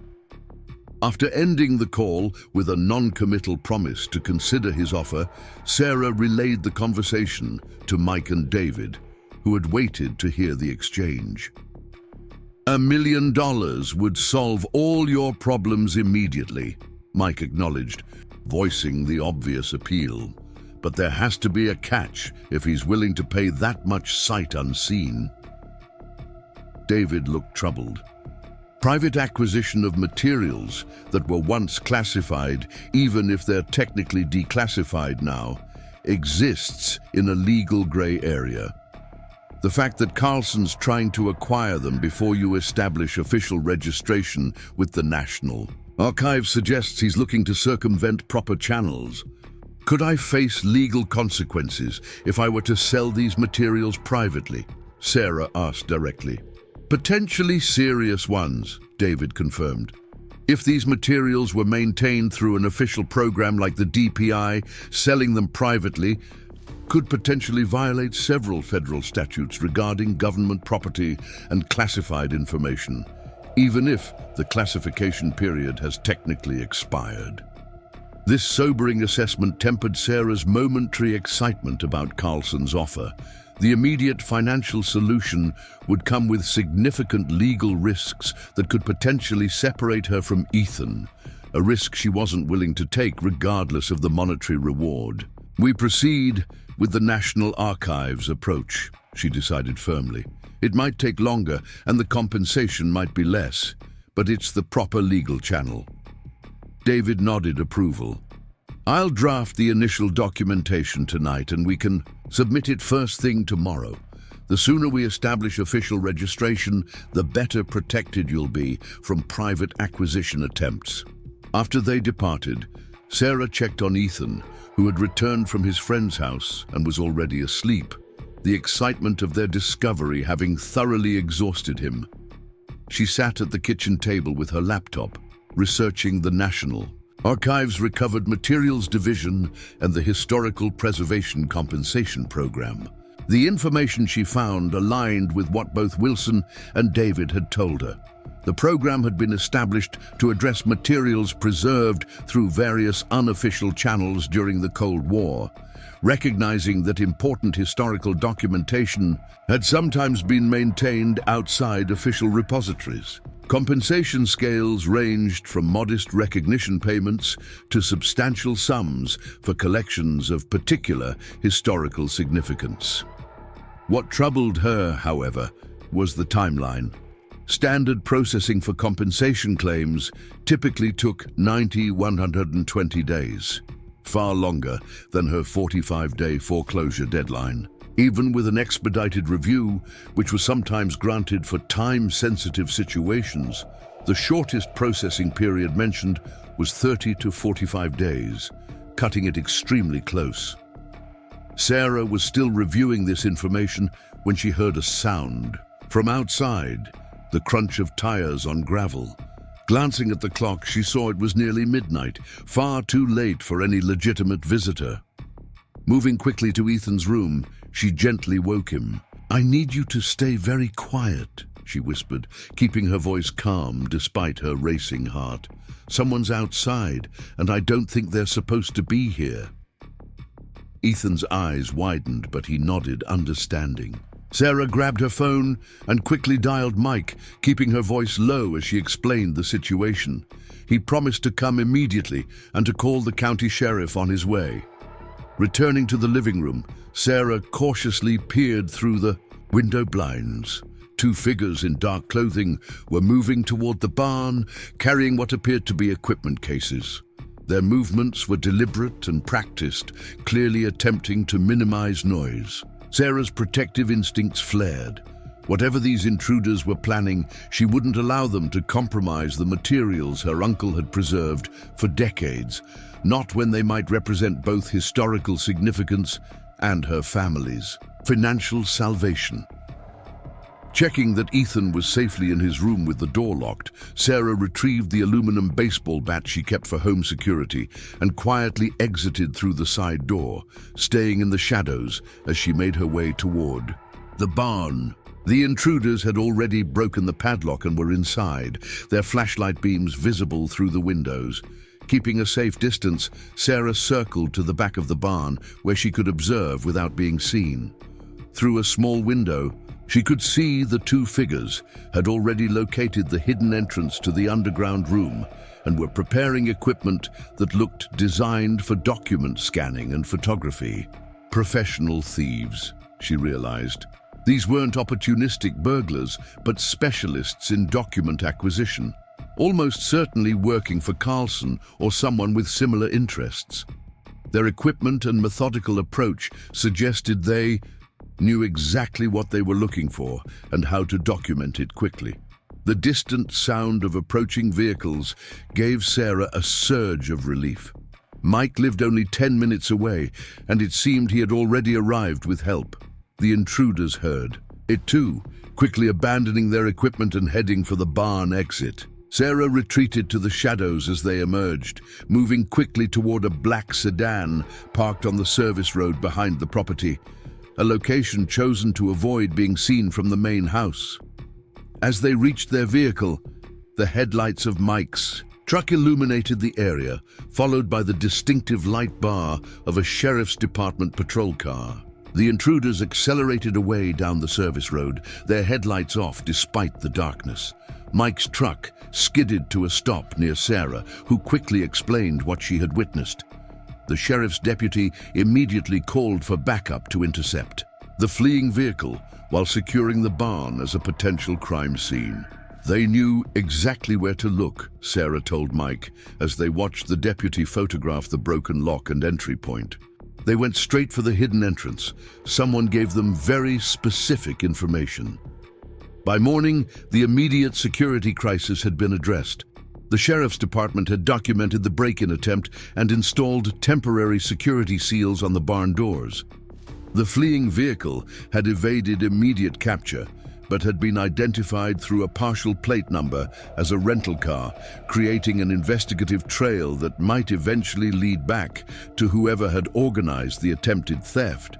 Speaker 1: After ending the call with a non-committal promise to consider his offer, Sarah relayed the conversation to Mike and David, who had waited to hear the exchange. $1 million would solve all your problems immediately, Mike acknowledged, voicing the obvious appeal. But there has to be a catch if he's willing to pay that much sight unseen. David looked troubled. Private acquisition of materials that were once classified, even if they're technically declassified now, exists in a legal gray area. The fact that Carlson's trying to acquire them before you establish official registration with the National Archives suggests he's looking to circumvent proper channels. Could I face legal consequences if I were to sell these materials privately? Sarah asked directly. Potentially serious ones, David confirmed. If these materials were maintained through an official program like the DPI, selling them privately could potentially violate several federal statutes regarding government property and classified information, even if the classification period has technically expired. This sobering assessment tempered Sarah's momentary excitement about Carlson's offer. The immediate financial solution would come with significant legal risks that could potentially separate her from Ethan, a risk she wasn't willing to take regardless of the monetary reward. We proceed with the National Archives approach, she decided firmly. It might take longer and the compensation might be less, but it's the proper legal channel. David nodded approval. I'll draft the initial documentation tonight and we can submit it first thing tomorrow. The sooner we establish official registration, the better protected you'll be from private acquisition attempts. After they departed, Sarah checked on Ethan, who had returned from his friend's house and was already asleep, the excitement of their discovery having thoroughly exhausted him. She sat at the kitchen table with her laptop, researching the National Archives Recovered Materials Division and the Historical Preservation Compensation Program. The information she found aligned with what both Wilson and David had told her. The program had been established to address materials preserved through various unofficial channels during the Cold War, recognizing that important historical documentation had sometimes been maintained outside official repositories. Compensation scales ranged from modest recognition payments to substantial sums for collections of particular historical significance. What troubled her, however, was the timeline. Standard processing for compensation claims typically took 120 days, far longer than her 45-day foreclosure deadline. Even with an expedited review, which was sometimes granted for time-sensitive situations, the shortest processing period mentioned was 30 to 45 days, cutting it extremely close. Sarah was still reviewing this information when she heard a sound. From outside, the crunch of tires on gravel. Glancing at the clock, she saw it was nearly midnight, far too late for any legitimate visitor. Moving quickly to Ethan's room, she gently woke him. "I need you to stay very quiet," she whispered, keeping her voice calm despite her racing heart. "Someone's outside, and I don't think they're supposed to be here." Ethan's eyes widened, but he nodded, understanding. Sarah grabbed her phone and quickly dialed Mike, keeping her voice low as she explained the situation. He promised to come immediately and to call the county sheriff on his way. Returning to the living room, Sarah cautiously peered through the window blinds. Two figures in dark clothing were moving toward the barn, carrying what appeared to be equipment cases. Their movements were deliberate and practiced, clearly attempting to minimize noise. Sarah's protective instincts flared. Whatever these intruders were planning, she wouldn't allow them to compromise the materials her uncle had preserved for decades, not when they might represent both historical significance and her family's financial salvation. Checking that Ethan was safely in his room with the door locked, Sarah retrieved the aluminum baseball bat she kept for home security and quietly exited through the side door, staying in the shadows as she made her way toward the barn. The intruders had already broken the padlock and were inside, their flashlight beams visible through the windows. Keeping a safe distance, Sarah circled to the back of the barn where she could observe without being seen. Through a small window, she could see the two figures had already located the hidden entrance to the underground room and were preparing equipment that looked designed for document scanning and photography. Professional thieves, she realized. These weren't opportunistic burglars, but specialists in document acquisition, almost certainly working for Carlson or someone with similar interests. Their equipment and methodical approach suggested they knew exactly what they were looking for and how to document it quickly. The distant sound of approaching vehicles gave Sarah a surge of relief. Mike lived only 10 minutes away, and it seemed he had already arrived with help. The intruders heard it too, quickly abandoning their equipment and heading for the barn exit. Sarah retreated to the shadows as they emerged, moving quickly toward a black sedan parked on the service road behind the property, a location chosen to avoid being seen from the main house. As they reached their vehicle, the headlights of Mike's truck illuminated the area, followed by the distinctive light bar of a sheriff's department patrol car. The intruders accelerated away down the service road, their headlights off despite the darkness. Mike's truck skidded to a stop near Sarah, who quickly explained what she had witnessed. The sheriff's deputy immediately called for backup to intercept the fleeing vehicle while securing the barn as a potential crime scene. They knew exactly where to look, Sarah told Mike, as they watched the deputy photograph the broken lock and entry point. They went straight for the hidden entrance. Someone gave them very specific information. By morning, the immediate security crisis had been addressed. The sheriff's department had documented the break-in attempt and installed temporary security seals on the barn doors. The fleeing vehicle had evaded immediate capture, but had been identified through a partial plate number as a rental car, creating an investigative trail that might eventually lead back to whoever had organized the attempted theft.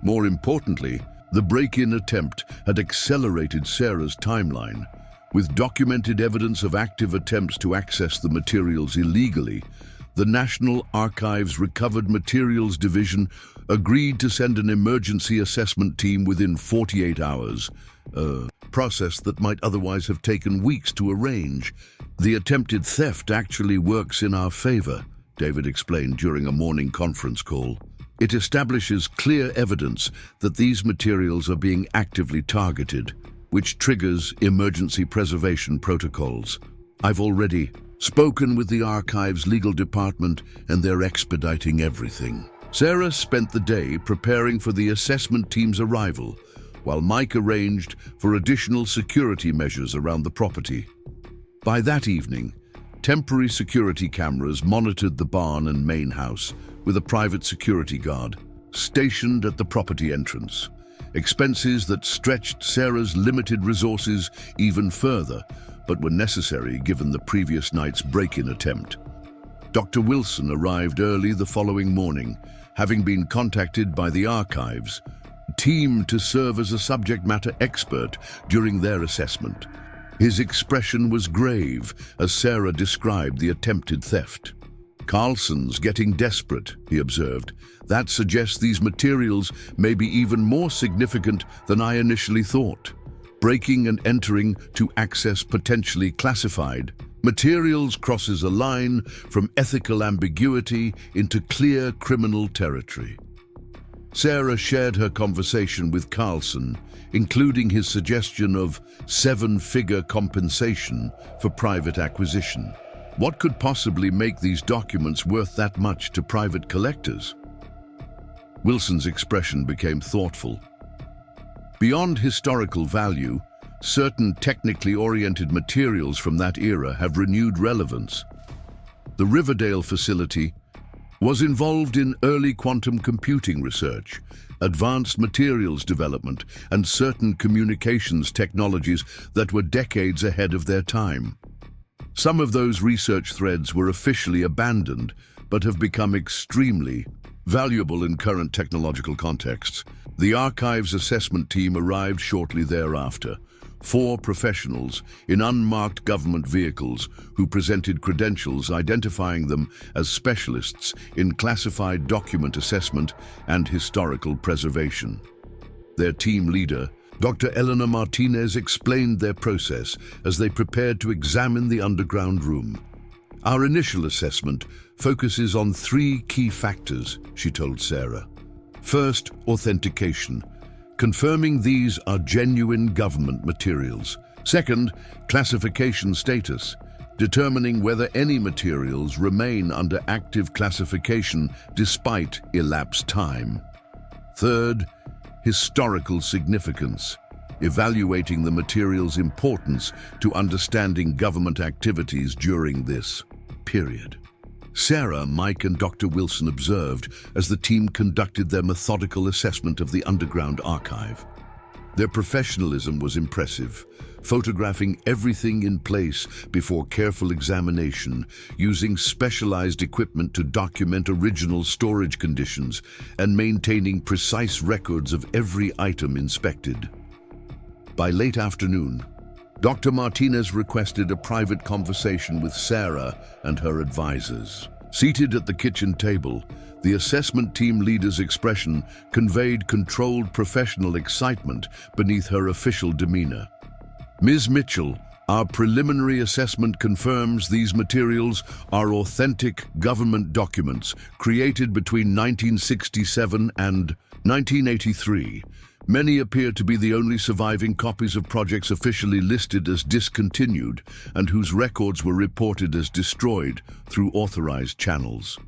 Speaker 1: More importantly, the break-in attempt had accelerated Sarah's timeline. With documented evidence of active attempts to access the materials illegally, the National Archives Recovered Materials Division agreed to send an emergency assessment team within 48 hours, a process that might otherwise have taken weeks to arrange. The attempted theft actually works in our favor, David explained during a morning conference call. It establishes clear evidence that these materials are being actively targeted, which triggers emergency preservation protocols. I've already spoken with the Archives legal department and they're expediting everything. Sarah spent the day preparing for the assessment team's arrival, while Mike arranged for additional security measures around the property. By that evening, temporary security cameras monitored the barn and main house, with a private security guard stationed at the property entrance. Expenses that stretched Sarah's limited resources even further, but were necessary given the previous night's break-in attempt. Dr. Wilson arrived early the following morning, having been contacted by the Archives team to serve as a subject matter expert during their assessment. His expression was grave as Sarah described the attempted theft. "Carlson's getting desperate," he observed. "That suggests these materials may be even more significant than I initially thought. Breaking and entering to access potentially classified materials crosses a line from ethical ambiguity into clear criminal territory." Sarah shared her conversation with Carlson, including his suggestion of seven-figure compensation for private acquisition. What could possibly make these documents worth that much to private collectors? Wilson's expression became thoughtful. Beyond historical value, certain technically oriented materials from that era have renewed relevance. The Riverdale facility was involved in early quantum computing research, advanced materials development, and certain communications technologies that were decades ahead of their time. Some of those research threads were officially abandoned, but have become extremely valuable in current technological contexts. The Archives assessment team arrived shortly thereafter. 4 professionals in unmarked government vehicles who presented credentials identifying them as specialists in classified document assessment and historical preservation. Their team leader, Dr. Elena Martinez, explained their process as they prepared to examine the underground room. "Our initial assessment focuses on 3 key factors," she told Sarah. "First, authentication, confirming these are genuine government materials. Second, classification status, determining whether any materials remain under active classification despite elapsed time. Third, historical significance, evaluating the material's importance to understanding government activities during this period." Sarah, Mike, and Dr. Wilson observed as the team conducted their methodical assessment of the underground archive. Their professionalism was impressive, photographing everything in place before careful examination, using specialized equipment to document original storage conditions, and maintaining precise records of every item inspected. By late afternoon, Dr. Martinez requested a private conversation with Sarah and her advisors. Seated at the kitchen table, the assessment team leader's expression conveyed controlled professional excitement beneath her official demeanor. "Ms. Mitchell, our preliminary assessment confirms these materials are authentic government documents created between 1967 and 1983. Many appear to be the only surviving copies of projects officially listed as discontinued and whose records were reported as destroyed through authorized channels."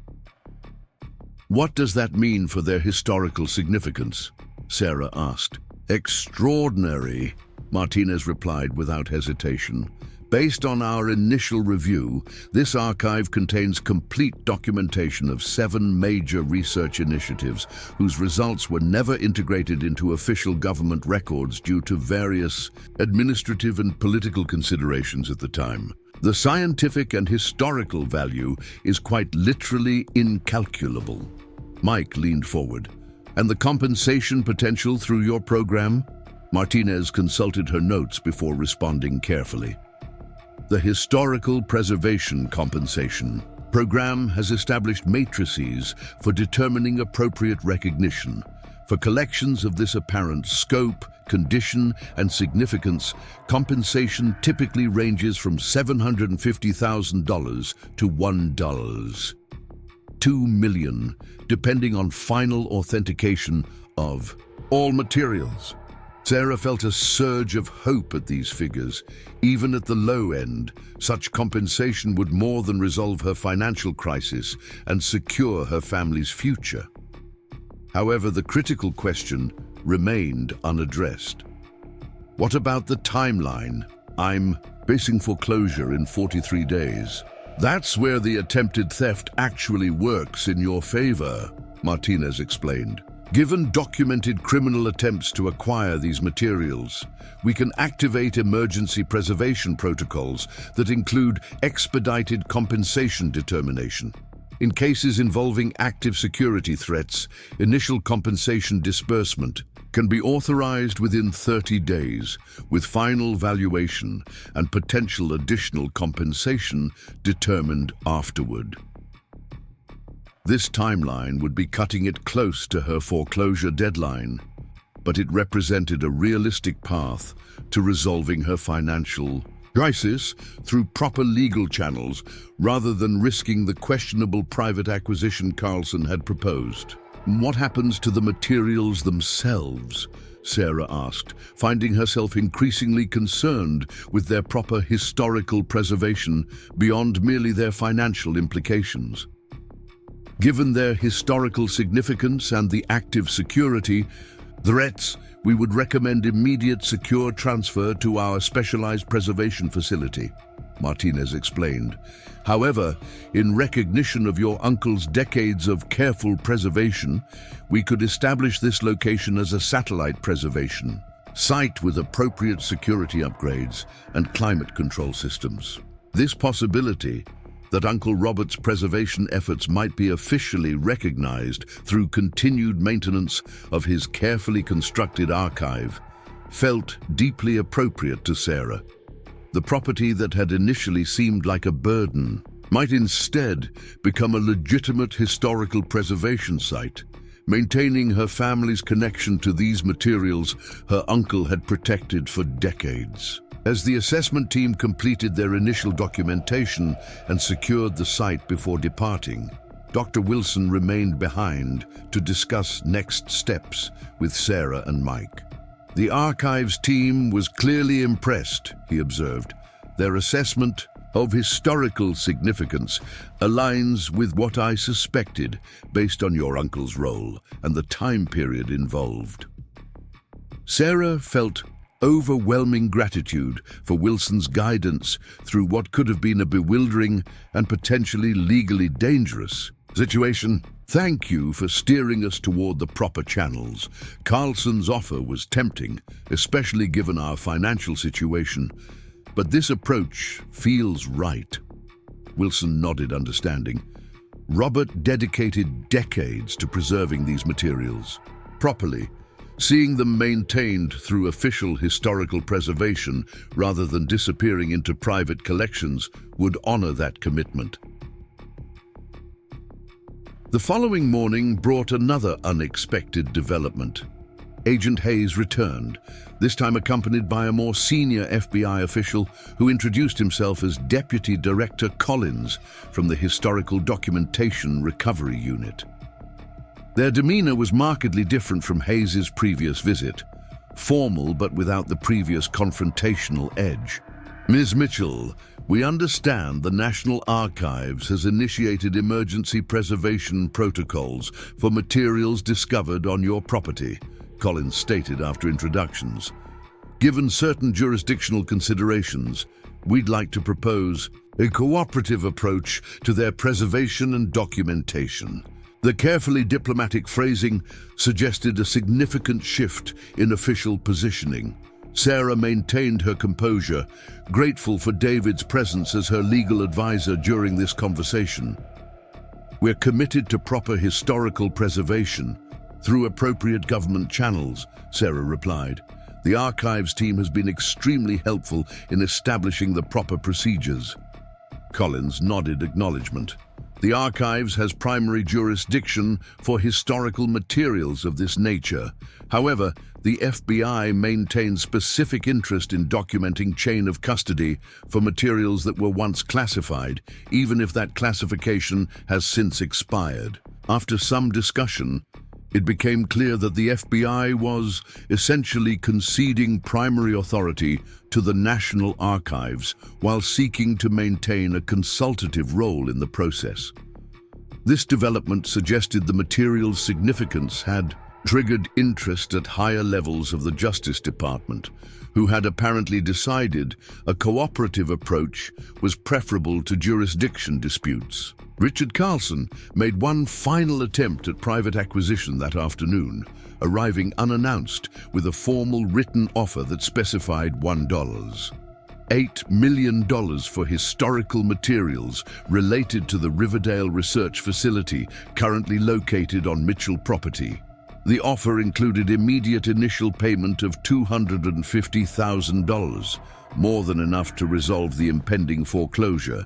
Speaker 1: "What does that mean for their historical significance?" Sarah asked. "Extraordinary," Martinez replied without hesitation. Based on our initial review, this archive contains complete documentation of 7 major research initiatives whose results were never integrated into official government records due to various administrative and political considerations at the time. The scientific and historical value is quite literally incalculable. Mike leaned forward. And the compensation potential through your program? Martinez consulted her notes before responding carefully. The Historical Preservation Compensation Program has established matrices for determining appropriate recognition. For collections of this apparent scope, condition, and significance, compensation typically ranges from $750,000 to $1. $2 million, depending on final authentication of all materials. Sarah felt a surge of hope at these figures. Even at the low end, such compensation would more than resolve her financial crisis and secure her family's future. However, the critical question remained unaddressed. What about the timeline? I'm facing foreclosure in 43 days. That's where the attempted theft actually works in your favor, Martinez explained. Given documented criminal attempts to acquire these materials, we can activate emergency preservation protocols that include expedited compensation determination. In cases involving active security threats, initial compensation disbursement can be authorized within 30 days, with final valuation and potential additional compensation determined afterward. This timeline would be cutting it close to her foreclosure deadline, but it represented a realistic path to resolving her financial crisis through proper legal channels rather than risking the questionable private acquisition Carlson had proposed. What happens to the materials themselves? Sarah asked, finding herself increasingly concerned with their proper historical preservation beyond merely their financial implications. Given their historical significance and the active security threats, we would recommend immediate secure transfer to our specialized preservation facility, Martinez explained. However, in recognition of your uncle's decades of careful preservation, we could establish this location as a satellite preservation site with appropriate security upgrades and climate control systems. This possibility that Uncle Robert's preservation efforts might be officially recognized through continued maintenance of his carefully constructed archive felt deeply appropriate to Sarah. The property that had initially seemed like a burden might instead become a legitimate historical preservation site, maintaining her family's connection to these materials her uncle had protected for decades. As the assessment team completed their initial documentation and secured the site before departing, Dr. Wilson remained behind to discuss next steps with Sarah and Mike. The archives team was clearly impressed, he observed. Their assessment of historical significance aligns with what I suspected based on your uncle's role and the time period involved. Sarah felt overwhelming gratitude for Wilson's guidance through what could have been a bewildering and potentially legally dangerous situation. Thank you for steering us toward the proper channels. Carlson's offer was tempting, especially given our financial situation, but this approach feels right. Wilson nodded, understanding. Robert dedicated decades to preserving these materials properly. Seeing them maintained through official historical preservation rather than disappearing into private collections would honor that commitment. The following morning brought another unexpected development. Agent Hayes returned, this time accompanied by a more senior FBI official who introduced himself as Deputy Director Collins from the Historical Documentation Recovery Unit. Their demeanor was markedly different from Hayes's previous visit, formal but without the previous confrontational edge. Ms. Mitchell, we understand the National Archives has initiated emergency preservation protocols for materials discovered on your property, Collins stated after introductions. Given certain jurisdictional considerations, We'd like to propose a cooperative approach to their preservation and documentation. The carefully diplomatic phrasing suggested a significant shift in official positioning. Sarah maintained her composure, grateful for David's presence as her legal advisor during this conversation. "We're committed to proper historical preservation through appropriate government channels," Sarah replied. "The archives team has been extremely helpful in establishing the proper procedures." Collins nodded acknowledgement. "The archives has primary jurisdiction for historical materials of this nature. However, the FBI maintains specific interest in documenting chain of custody for materials that were once classified, even if that classification has since expired." After some discussion, it became clear that the FBI was essentially conceding primary authority to the National Archives while seeking to maintain a consultative role in the process. This development suggested the material's significance had triggered interest at higher levels of the Justice Department, who had apparently decided a cooperative approach was preferable to jurisdiction disputes. Richard Carlson made one final attempt at private acquisition that afternoon, arriving unannounced with a formal written offer that specified $8 million for historical materials related to the Riverdale Research Facility currently located on Mitchell property. The offer included immediate initial payment of $250,000, more than enough to resolve the impending foreclosure,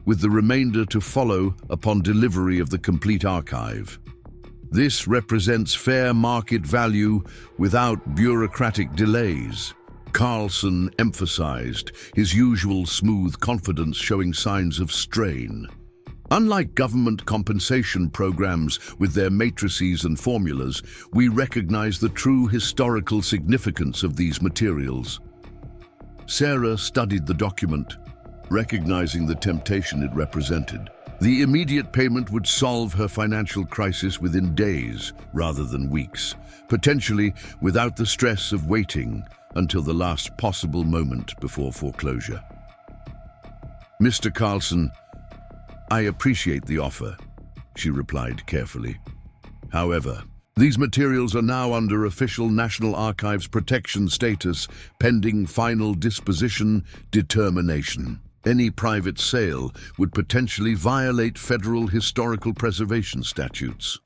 Speaker 1: with the remainder to follow upon delivery of the complete archive. This represents fair market value without bureaucratic delays. Carlson emphasized, his usual smooth confidence showing signs of strain. Unlike government compensation programs with their matrices and formulas, we recognize the true historical significance of these materials. Sarah studied the document, recognizing the temptation it represented. The immediate payment would solve her financial crisis within days rather than weeks, potentially without the stress of waiting until the last possible moment before foreclosure. "Mr. Carlson, I appreciate the offer," she replied carefully. "However, these materials are now under official National Archives protection status pending final disposition determination. Any private sale would potentially violate federal historical preservation statutes."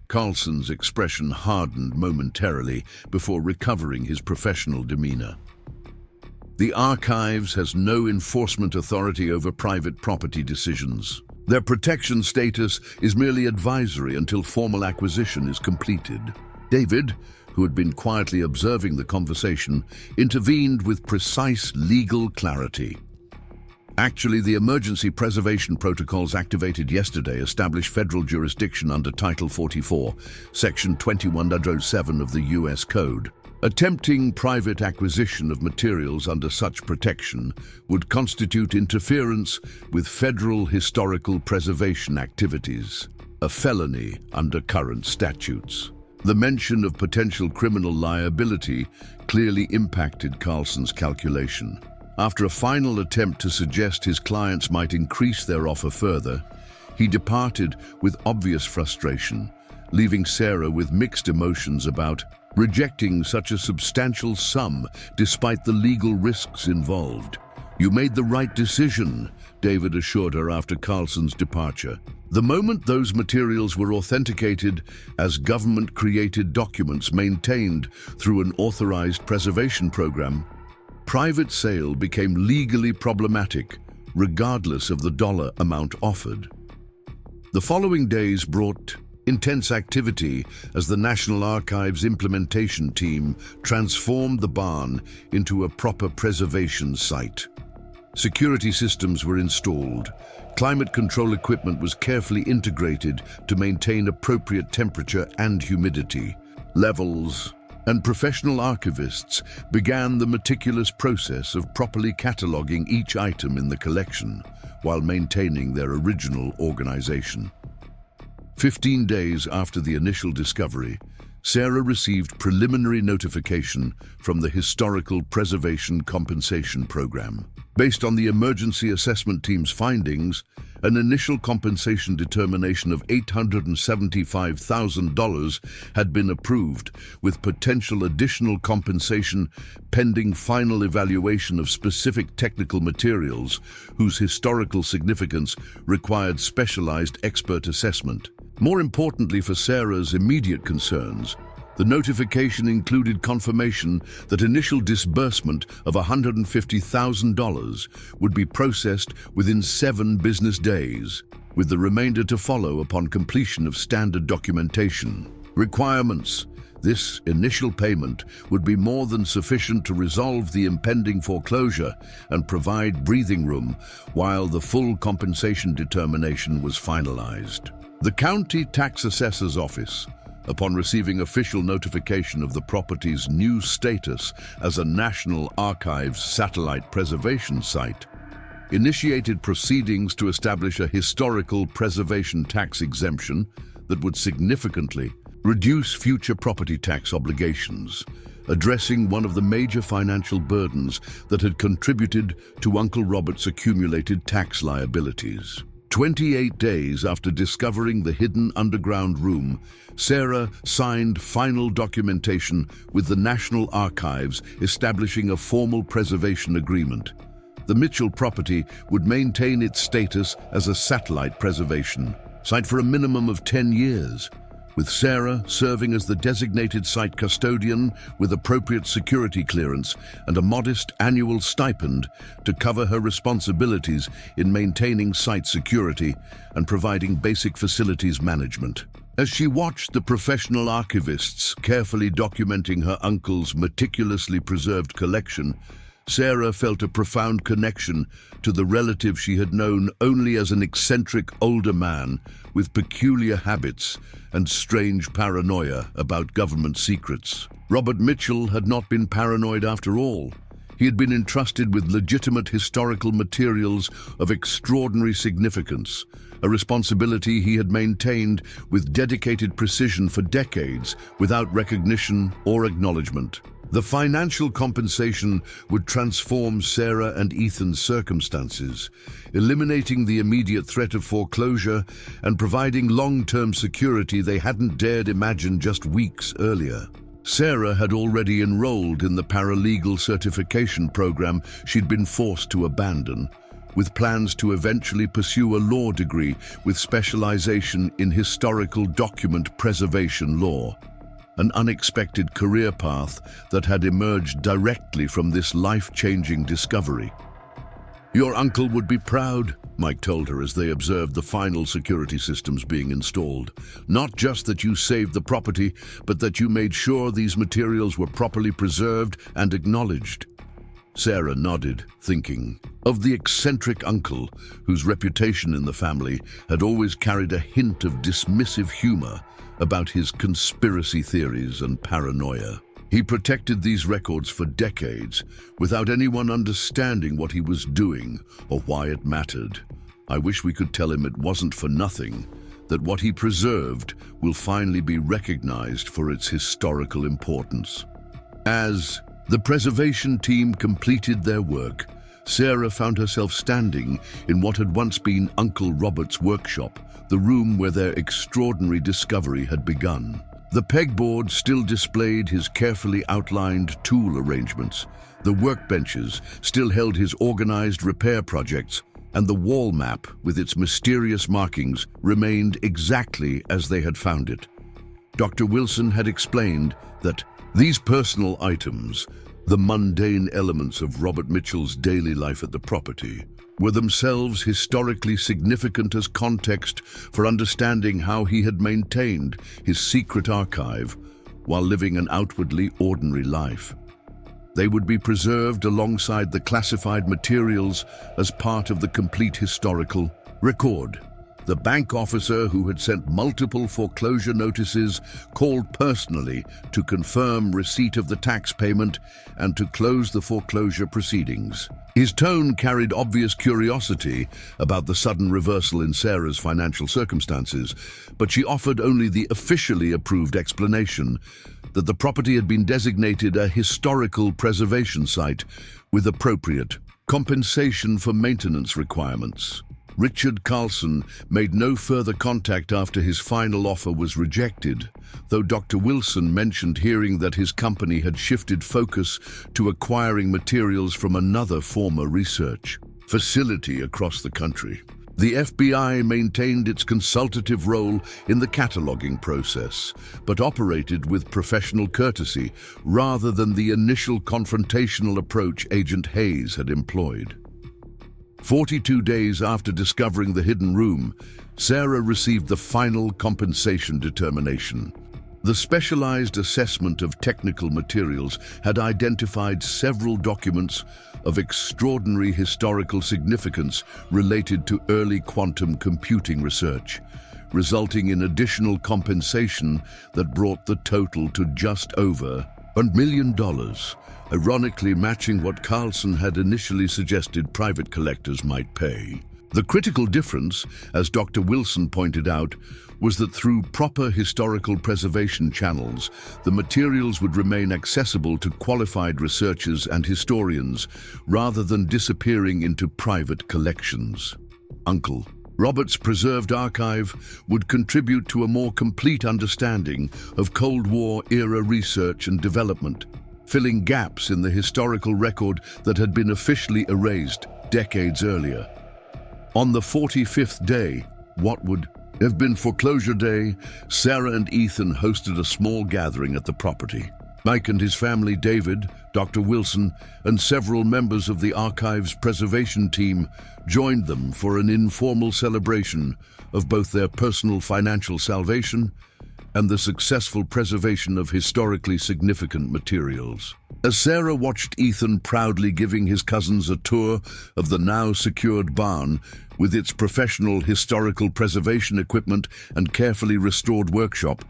Speaker 1: Carlson's expression hardened momentarily before recovering his professional demeanor. "The Archives has no enforcement authority over private property decisions. Their protection status is merely advisory until formal acquisition is completed." David, who had been quietly observing the conversation, intervened with precise legal clarity. "Actually, the emergency preservation protocols activated yesterday establish federal jurisdiction under Title 44, Section 21-07 of the U.S. Code. Attempting private acquisition of materials under such protection would constitute interference with federal historical preservation activities, a felony under current statutes." The mention of potential criminal liability clearly impacted Carlson's calculation. After a final attempt to suggest his clients might increase their offer further, he departed with obvious frustration, leaving Sarah with mixed emotions about rejecting such a substantial sum despite the legal risks involved. "You made the right decision," David assured her after Carlson's departure. "The moment those materials were authenticated as government-created documents maintained through an authorized preservation program, private sale became legally problematic, regardless of the dollar amount offered." The following days brought intense activity as the National Archives implementation team transformed the barn into a proper preservation site. Security systems were installed. Climate control equipment was carefully integrated to maintain appropriate temperature and humidity levels, and professional archivists began the meticulous process of properly cataloging each item in the collection while maintaining their original organization. 15 days after the initial discovery, Sarah received preliminary notification from the Historical Preservation Compensation Program. Based on the emergency assessment team's findings, an initial compensation determination of $875,000 had been approved, with potential additional compensation pending final evaluation of specific technical materials whose historical significance required specialized expert assessment. More importantly for Sarah's immediate concerns, the notification included confirmation that initial disbursement of $150,000 would be processed within 7 business days, with the remainder to follow upon completion of standard documentation. Requirements: this initial payment would be more than sufficient to resolve the impending foreclosure and provide breathing room while the full compensation determination was finalized. The County Tax Assessor's Office, upon receiving official notification of the property's new status as a National Archives satellite preservation site, initiated proceedings to establish a historical preservation tax exemption that would significantly reduce future property tax obligations, addressing one of the major financial burdens that had contributed to Uncle Robert's accumulated tax liabilities. 28 days after discovering the hidden underground room, Sarah signed final documentation with the National Archives establishing a formal preservation agreement. The Mitchell property would maintain its status as a satellite preservation site for a minimum of 10 years, with Sarah serving as the designated site custodian with appropriate security clearance and a modest annual stipend to cover her responsibilities in maintaining site security and providing basic facilities management. As she watched the professional archivists carefully documenting her uncle's meticulously preserved collection, Sarah felt a profound connection to the relative she had known only as an eccentric older man with peculiar habits and strange paranoia about government secrets. Robert Mitchell had not been paranoid after all. He had been entrusted with legitimate historical materials of extraordinary significance, a responsibility he had maintained with dedicated precision for decades without recognition or acknowledgement. The financial compensation would transform Sarah and Ethan's circumstances, eliminating the immediate threat of foreclosure and providing long-term security they hadn't dared imagine just weeks earlier. Sarah had already enrolled in the paralegal certification program she'd been forced to abandon, with plans to eventually pursue a law degree with specialization in historical document preservation law. An unexpected career path that had emerged directly from this life-changing discovery. "Your uncle would be proud," Mike told her as they observed the final security systems being installed. "Not just that you saved the property, but that you made sure these materials were properly preserved and acknowledged." Sarah nodded, thinking of the eccentric uncle whose reputation in the family had always carried a hint of dismissive humor about his conspiracy theories and paranoia. He protected these records for decades without anyone understanding what he was doing or why it mattered. "I wish we could tell him it wasn't for nothing, that what he preserved will finally be recognized for its historical importance." As the preservation team completed their work, Sarah found herself standing in what had once been Uncle Robert's workshop, the room where their extraordinary discovery had begun. The pegboard still displayed his carefully outlined tool arrangements, the workbenches still held his organized repair projects, and the wall map with its mysterious markings remained exactly as they had found it. Dr. Wilson had explained that these personal items, the mundane elements of Robert Mitchell's daily life at the property, were themselves historically significant as context for understanding how he had maintained his secret archive while living an outwardly ordinary life. They would be preserved alongside the classified materials as part of the complete historical record. The bank officer who had sent multiple foreclosure notices called personally to confirm receipt of the tax payment and to close the foreclosure proceedings. His tone carried obvious curiosity about the sudden reversal in Sarah's financial circumstances, but she offered only the officially approved explanation that the property had been designated a historical preservation site with appropriate compensation for maintenance requirements. Richard Carlson made no further contact after his final offer was rejected, though Dr. Wilson mentioned hearing that his company had shifted focus to acquiring materials from another former research facility across the country. The FBI maintained its consultative role in the cataloging process, but operated with professional courtesy rather than the initial confrontational approach Agent Hayes had employed. 42 days after discovering the hidden room, Sarah received the final compensation determination. The specialized assessment of technical materials had identified several documents of extraordinary historical significance related to early quantum computing research, resulting in additional compensation that brought the total to just over $1 million, ironically matching what Carlson had initially suggested private collectors might pay. The critical difference, as Dr. Wilson pointed out, was that through proper historical preservation channels, the materials would remain accessible to qualified researchers and historians, rather than disappearing into private collections. Uncle Robert's preserved archive would contribute to a more complete understanding of Cold War-era research and development, filling gaps in the historical record that had been officially erased decades earlier. On the 45th day, what would have been foreclosure day, Sarah and Ethan hosted a small gathering at the property. Mike and his family, David, Dr. Wilson, and several members of the archive's preservation team joined them for an informal celebration of both their personal financial salvation and the successful preservation of historically significant materials. As Sarah watched Ethan proudly giving his cousins a tour of the now secured barn with its professional historical preservation equipment and carefully restored workshop,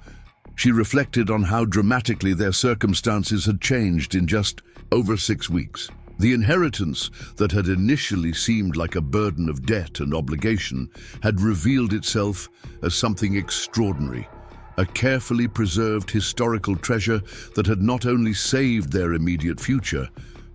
Speaker 1: she reflected on how dramatically their circumstances had changed in just over 6 weeks. The inheritance that had initially seemed like a burden of debt and obligation had revealed itself as something extraordinary, a carefully preserved historical treasure that had not only saved their immediate future,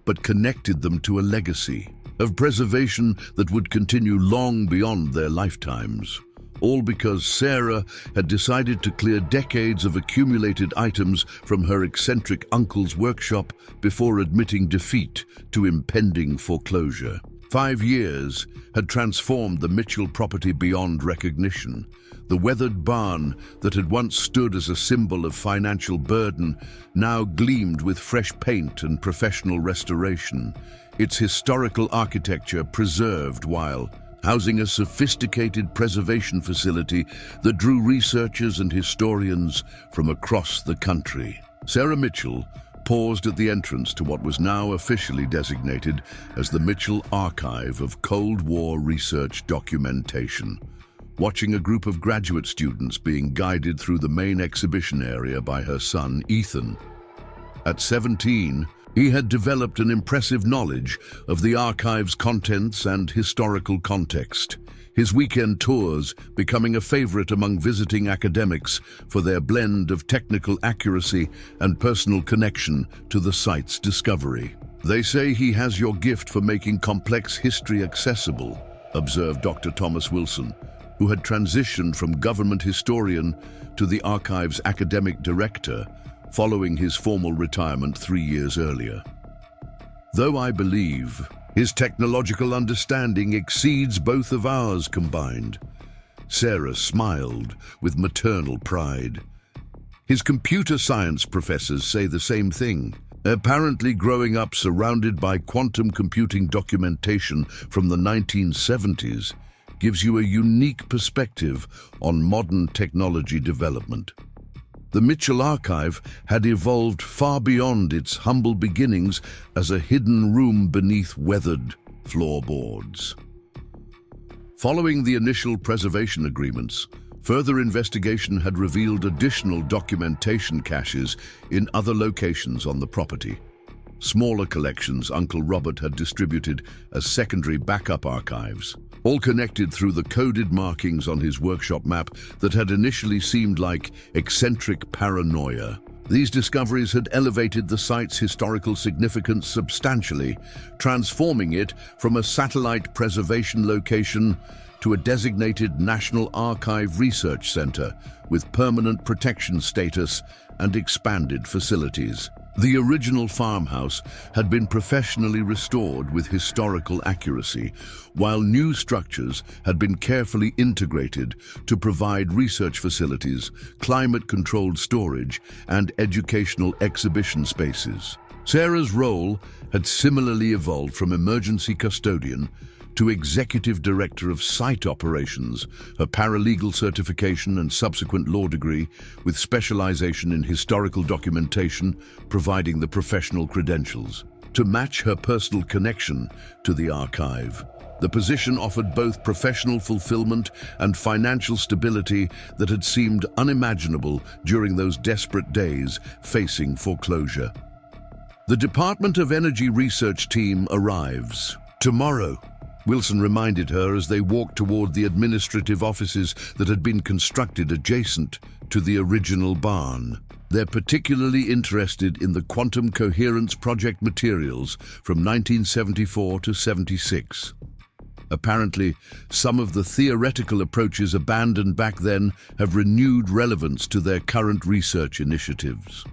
Speaker 1: but connected them to a legacy of preservation that would continue long beyond their lifetimes. All because Sarah had decided to clear decades of accumulated items from her eccentric uncle's workshop before admitting defeat to impending foreclosure. 5 years had transformed the Mitchell property beyond recognition. The weathered barn that had once stood as a symbol of financial burden now gleamed with fresh paint and professional restoration, its historical architecture preserved while housing a sophisticated preservation facility that drew researchers and historians from across the country. Sarah Mitchell paused at the entrance to what was now officially designated as the Mitchell Archive of Cold War Research Documentation, watching a group of graduate students being guided through the main exhibition area by her son, Ethan. At 17, he had developed an impressive knowledge of the archive's contents and historical context, his weekend tours becoming a favorite among visiting academics for their blend of technical accuracy and personal connection to the site's discovery. "They say he has your gift for making complex history accessible," observed Dr. Thomas Wilson, who had transitioned from government historian to the archive's academic director following his formal retirement 3 years earlier. "Though I believe his technological understanding exceeds both of ours combined." Sarah smiled with maternal pride. His computer science professors say the same thing. Apparently growing up surrounded by quantum computing documentation from the 1970s gives you a unique perspective on modern technology development. The Mitchell Archive had evolved far beyond its humble beginnings as a hidden room beneath weathered floorboards. Following the initial preservation agreements, further investigation had revealed additional documentation caches in other locations on the property. Smaller collections Uncle Robert had distributed as secondary backup archives, all connected through the coded markings on his workshop map that had initially seemed like eccentric paranoia. These discoveries had elevated the site's historical significance substantially, transforming it from a satellite preservation location to a designated National Archive Research Center with permanent protection status and expanded facilities. The original farmhouse had been professionally restored with historical accuracy, while new structures had been carefully integrated to provide research facilities, climate-controlled storage, and educational exhibition spaces. Sarah's role had similarly evolved from emergency custodian to Executive Director of Site Operations, her paralegal certification and subsequent law degree, with specialization in historical documentation, providing the professional credentials. To match her personal connection to the archive, the position offered both professional fulfillment and financial stability that had seemed unimaginable during those desperate days facing foreclosure. The Department of Energy research team arrives tomorrow, Wilson reminded her as they walked toward the administrative offices that had been constructed adjacent to the original barn. They're particularly interested in the quantum coherence project materials from 1974 to 76. Apparently, some of the theoretical approaches abandoned back then have renewed relevance to their current research initiatives.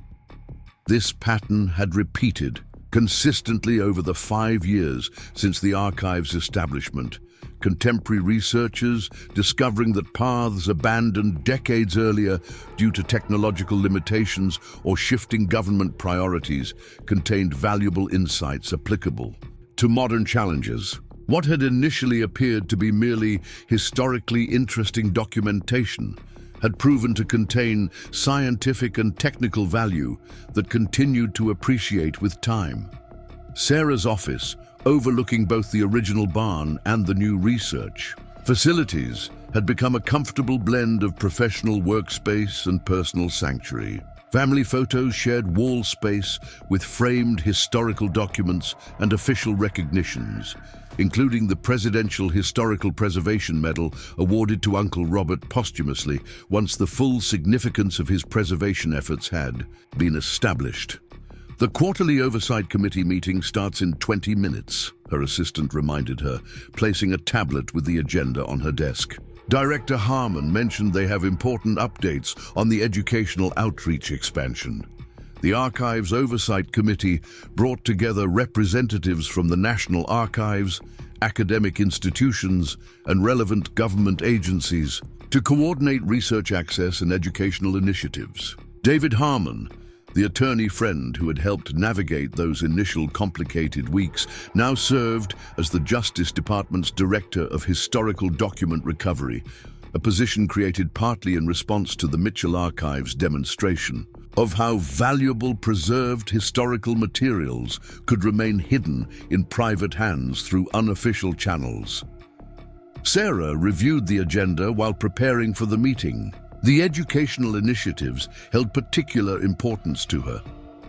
Speaker 1: This pattern had repeated consistently over the 5 years since the archive's establishment, contemporary researchers discovering that paths abandoned decades earlier due to technological limitations or shifting government priorities contained valuable insights applicable to modern challenges. What had initially appeared to be merely historically interesting documentation had proven to contain scientific and technical value that continued to appreciate with time. Sarah's office, overlooking both the original barn and the new research facilities, had become a comfortable blend of professional workspace and personal sanctuary. Family photos shared wall space with framed historical documents and official recognitions, including the Presidential Historical Preservation Medal awarded to Uncle Robert posthumously once the full significance of his preservation efforts had been established. The quarterly oversight committee meeting starts in 20 minutes, her assistant reminded her, placing a tablet with the agenda on her desk. Director Harmon mentioned they have important updates on the educational outreach expansion. The Archives Oversight Committee brought together representatives from the National Archives, academic institutions, and relevant government agencies to coordinate research access and educational initiatives. David Harmon, the attorney friend who had helped navigate those initial complicated weeks, now served as the Justice Department's Director of Historical Document Recovery, a position created partly in response to the Mitchell Archives demonstration of how valuable preserved historical materials could remain hidden in private hands through unofficial channels. Sarah reviewed the agenda while preparing for the meeting. The educational initiatives held particular importance to her,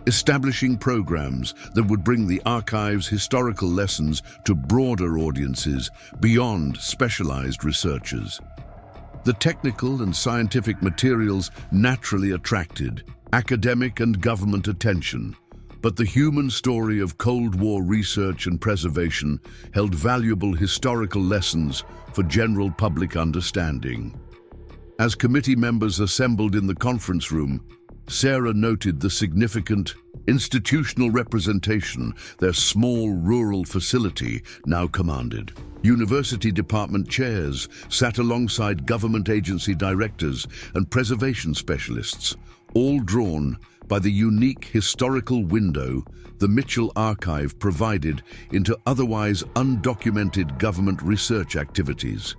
Speaker 1: establishing programs that would bring the archive's historical lessons to broader audiences beyond specialized researchers. The technical and scientific materials naturally attracted academic and government attention, but the human story of Cold War research and preservation held valuable historical lessons for general public understanding. As committee members assembled in the conference room, Sarah noted the significant institutional representation their small rural facility now commanded. University department chairs sat alongside government agency directors and preservation specialists, all drawn by the unique historical window the Mitchell Archive provided into otherwise undocumented government research activities.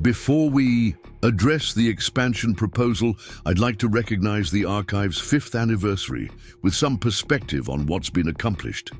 Speaker 1: Before we address the expansion proposal, I'd like to recognize the archive's 5th anniversary with some perspective on what's been accomplished,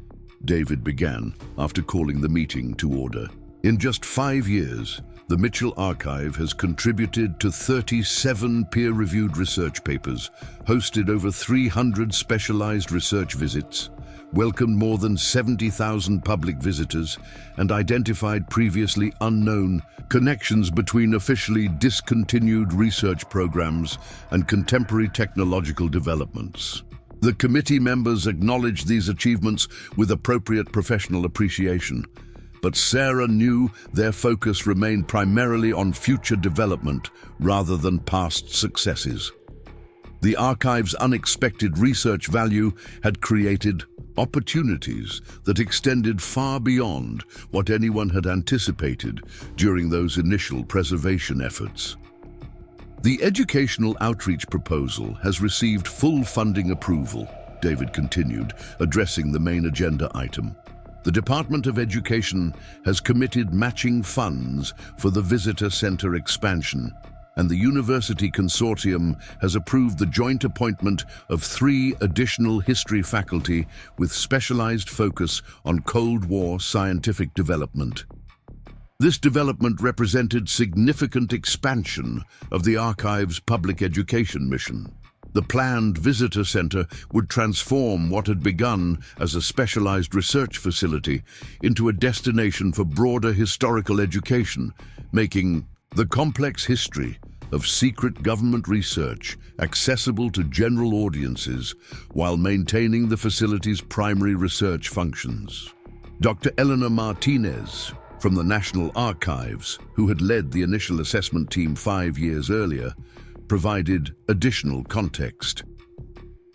Speaker 1: David began after calling the meeting to order. In just 5 years, the Mitchell Archive has contributed to 37 peer-reviewed research papers, hosted over 300 specialized research visits, welcomed more than 70,000 public visitors, and identified previously unknown connections between officially discontinued research programs and contemporary technological developments. The committee members acknowledged these achievements with appropriate professional appreciation, but Sarah knew their focus remained primarily on future development rather than past successes. The archive's unexpected research value had created opportunities that extended far beyond what anyone had anticipated during those initial preservation efforts. The educational outreach proposal has received full funding approval, David continued, addressing the main agenda item. The Department of Education has committed matching funds for the visitor center expansion, and the University Consortium has approved the joint appointment of 3 additional history faculty with specialized focus on Cold War scientific development. This development represented significant expansion of the archive's public education mission. The planned visitor center would transform what had begun as a specialized research facility into a destination for broader historical education, making the complex history of secret government research accessible to general audiences while maintaining the facility's primary research functions. Dr. Eleanor Martinez, from the National Archives, who had led the initial assessment team 5 years earlier, provided additional context.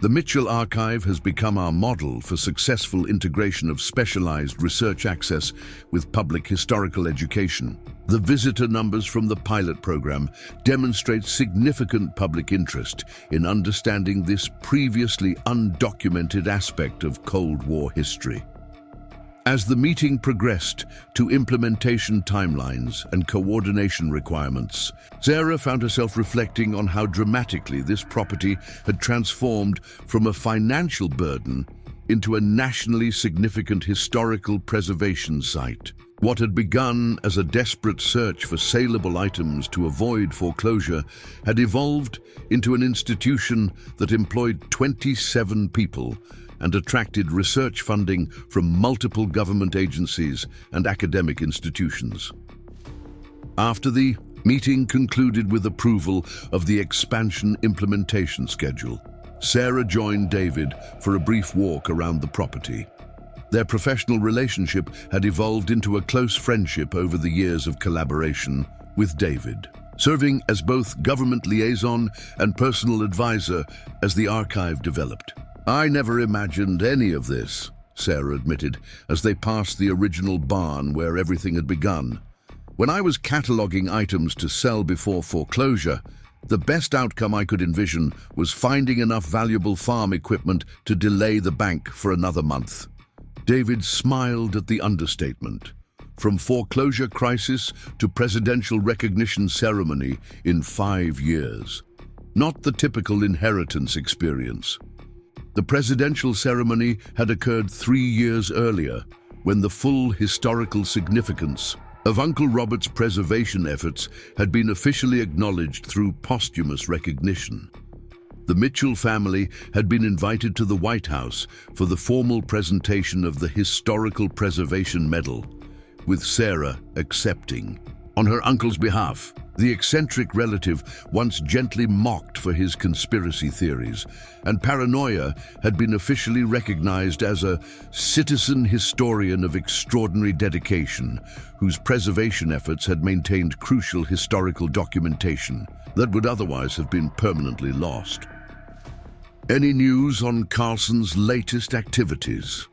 Speaker 1: The Mitchell Archive has become our model for successful integration of specialized research access with public historical education. The visitor numbers from the pilot program demonstrate significant public interest in understanding this previously undocumented aspect of Cold War history. As the meeting progressed to implementation timelines and coordination requirements, Sarah found herself reflecting on how dramatically this property had transformed from a financial burden into a nationally significant historical preservation site. What had begun as a desperate search for saleable items to avoid foreclosure had evolved into an institution that employed 27 people and attracted research funding from multiple government agencies and academic institutions. After the meeting concluded with approval of the expansion implementation schedule, Sarah joined David for a brief walk around the property. Their professional relationship had evolved into a close friendship over the years of collaboration, with David serving as both government liaison and personal advisor as the archive developed. "I never imagined any of this," Sarah admitted, as they passed the original barn where everything had begun. "When I was cataloging items to sell before foreclosure, the best outcome I could envision was finding enough valuable farm equipment to delay the bank for another month." David smiled at the understatement. From foreclosure crisis to presidential recognition ceremony in 5 years. Not the typical inheritance experience. The presidential ceremony had occurred 3 years earlier, when the full historical significance of Uncle Robert's preservation efforts had been officially acknowledged through posthumous recognition. The Mitchell family had been invited to the White House for the formal presentation of the Historical Preservation Medal, with Sarah accepting. On her uncle's behalf, the eccentric relative, once gently mocked for his conspiracy theories and paranoia, had been officially recognized as a citizen historian of extraordinary dedication, whose preservation efforts had maintained crucial historical documentation that would otherwise have been permanently lost. "Any news on Carlson's latest activities?"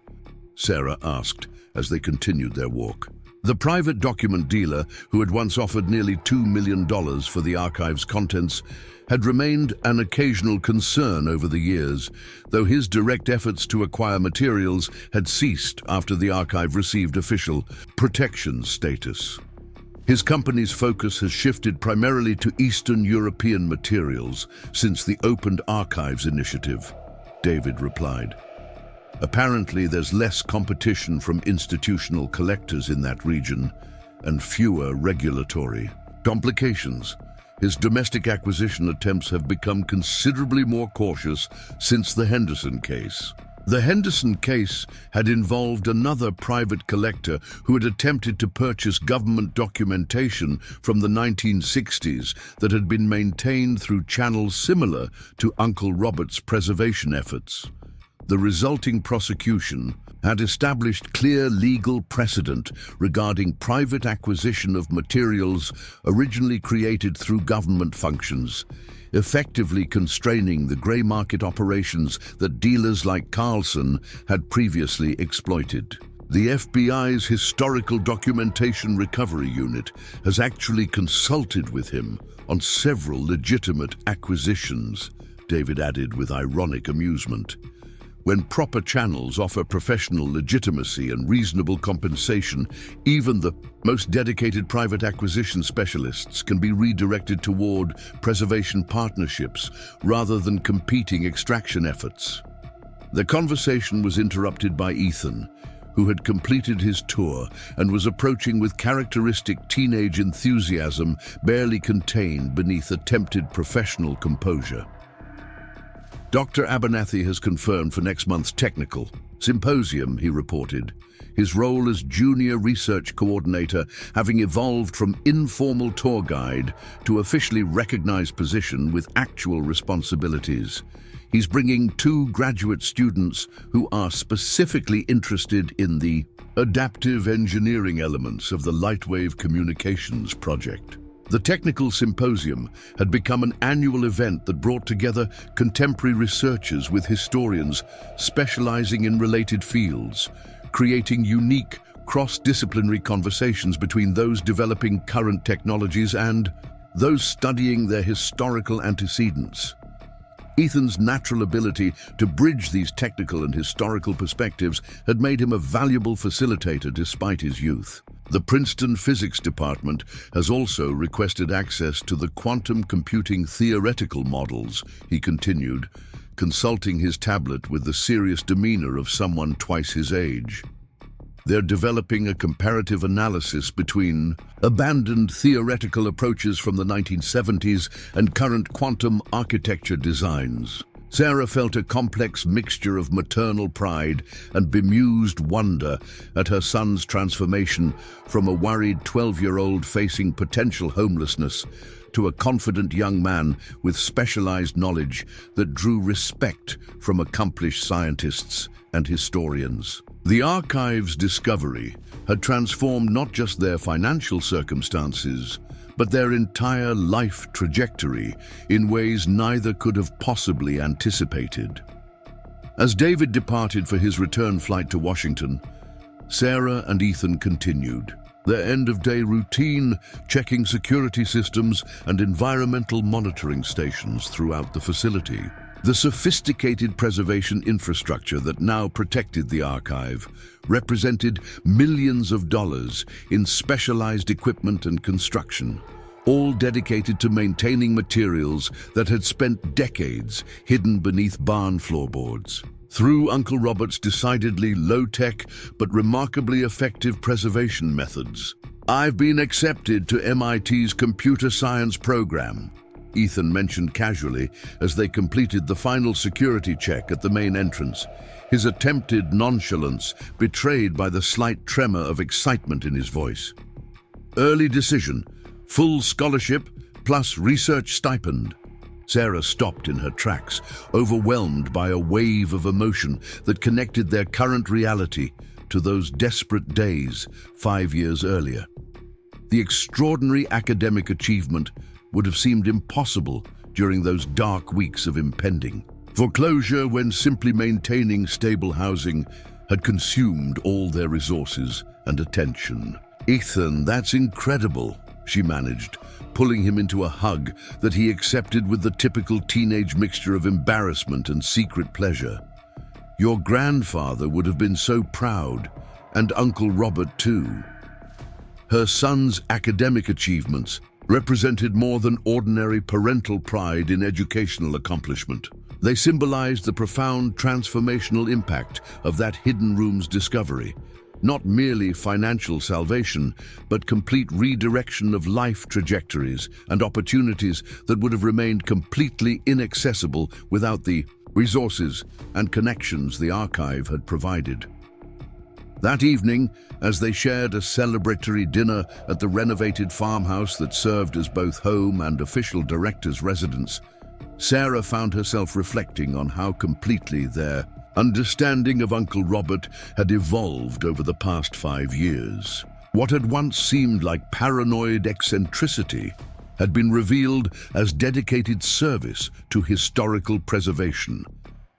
Speaker 1: Sarah asked as they continued their walk. The private document dealer, who had once offered nearly $2 million for the archive's contents, had remained an occasional concern over the years, though his direct efforts to acquire materials had ceased after the archive received official protection status. His company's focus has shifted primarily to Eastern European materials since the Opened Archives initiative, David replied. "Apparently there's less competition from institutional collectors in that region, and fewer regulatory complications. His domestic acquisition attempts have become considerably more cautious since the Henderson case. The Henderson case had involved another private collector who had attempted to purchase government documentation from the 1960s that had been maintained through channels similar to Uncle Robert's preservation efforts. The resulting prosecution had established clear legal precedent regarding private acquisition of materials originally created through government functions, effectively constraining the grey market operations that dealers like Carlson had previously exploited. The FBI's Historical Documentation Recovery Unit has actually consulted with him on several legitimate acquisitions, David added with ironic amusement. When proper channels offer professional legitimacy and reasonable compensation, even the most dedicated private acquisition specialists can be redirected toward preservation partnerships rather than competing extraction efforts. The conversation was interrupted by Ethan, who had completed his tour and was approaching with characteristic teenage enthusiasm barely contained beneath attempted professional composure. Dr. Abernathy has confirmed for next month's technical symposium, he reported, his role as junior research coordinator having evolved from informal tour guide to officially recognized position with actual responsibilities. He's bringing 2 graduate students who are specifically interested in the adaptive engineering elements of the Lightwave Communications project. The technical symposium had become an annual event that brought together contemporary researchers with historians specializing in related fields, creating unique cross-disciplinary conversations between those developing current technologies and those studying their historical antecedents. Ethan's natural ability to bridge these technical and historical perspectives had made him a valuable facilitator despite his youth. The Princeton Physics Department has also requested access to the quantum computing theoretical models, he continued, consulting his tablet with the serious demeanor of someone twice his age. They're developing a comparative analysis between abandoned theoretical approaches from the 1970s and current quantum architecture designs. Sarah felt a complex mixture of maternal pride and bemused wonder at her son's transformation from a worried 12-year-old facing potential homelessness to a confident young man with specialized knowledge that drew respect from accomplished scientists and historians. The archive's discovery had transformed not just their financial circumstances, but their entire life trajectory in ways neither could have possibly anticipated. As David departed for his return flight to Washington, Sarah and Ethan continued their end-of-day routine, checking security systems and environmental monitoring stations throughout the facility. The sophisticated preservation infrastructure that now protected the archive represented millions of dollars in specialized equipment and construction, all dedicated to maintaining materials that had spent decades hidden beneath barn floorboards. Through Uncle Robert's decidedly low-tech but remarkably effective preservation methods, I've been accepted to MIT's computer science program, Ethan mentioned casually as they completed the final security check at the main entrance, his attempted nonchalance betrayed by the slight tremor of excitement in his voice. Early decision, full scholarship, plus research stipend. Sarah stopped in her tracks, overwhelmed by a wave of emotion that connected their current reality to those desperate days 5 years earlier. The extraordinary academic achievement would have seemed impossible during those dark weeks of impending foreclosure when simply maintaining stable housing had consumed all their resources and attention. "Ethan, that's incredible," she managed, pulling him into a hug that he accepted with the typical teenage mixture of embarrassment and secret pleasure. "Your grandfather would have been so proud, and Uncle Robert too." Her son's academic achievements represented more than ordinary parental pride in educational accomplishment. They symbolized the profound transformational impact of that hidden room's discovery, Not merely financial salvation, but complete redirection of life trajectories and opportunities that would have remained completely inaccessible without the resources and connections the archive had provided. That evening, as they shared a celebratory dinner at the renovated farmhouse that served as both home and official director's residence, Sarah found herself reflecting on how completely their understanding of Uncle Robert had evolved over the past 5 years. What had once seemed like paranoid eccentricity had been revealed as dedicated service to historical preservation,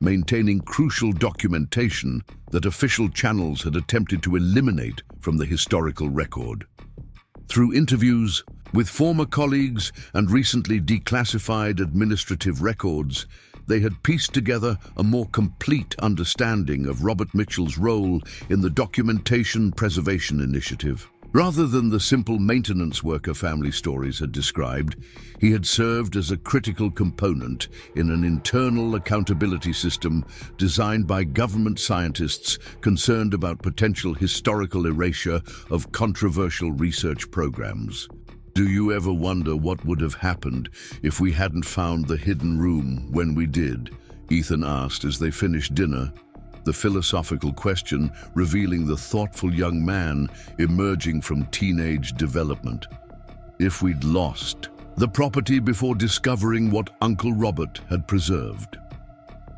Speaker 1: maintaining crucial documentation that official channels had attempted to eliminate from the historical record. Through interviews with former colleagues and recently declassified administrative records, they had pieced together a more complete understanding of Robert Mitchell's role in the Documentation Preservation Initiative. Rather than the simple maintenance worker family stories had described, he had served as a critical component in an internal accountability system designed by government scientists concerned about potential historical erasure of controversial research programs. Do you ever wonder what would have happened if we hadn't found the hidden room when we did? Ethan asked as they finished dinner, the philosophical question revealing the thoughtful young man emerging from teenage development. If we'd lost the property before discovering what Uncle Robert had preserved.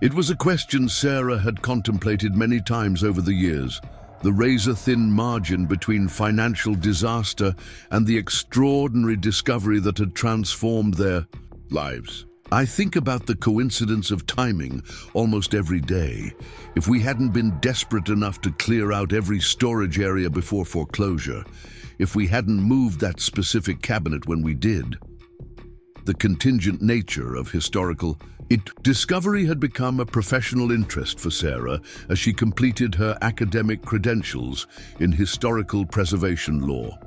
Speaker 1: It was a question Sarah had contemplated many times over the years, the razor-thin margin between financial disaster and the extraordinary discovery that had transformed their lives. I think about the coincidence of timing almost every day. If we hadn't been desperate enough to clear out every storage area before foreclosure, if we hadn't moved that specific cabinet when we did. The contingent nature of historical discovery had become a professional interest for Sarah as she completed her academic credentials in historical preservation law.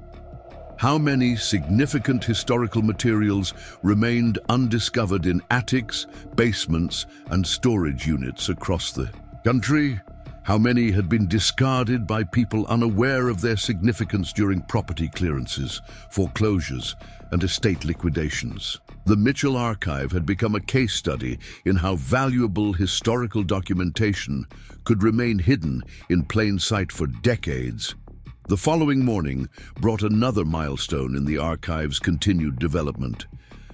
Speaker 1: How many significant historical materials remained undiscovered in attics, basements, and storage units across the country? How many had been discarded by people unaware of their significance during property clearances, foreclosures, and estate liquidations? The Mitchell Archive had become a case study in how valuable historical documentation could remain hidden in plain sight for decades. The following morning brought another milestone in the archive's continued development.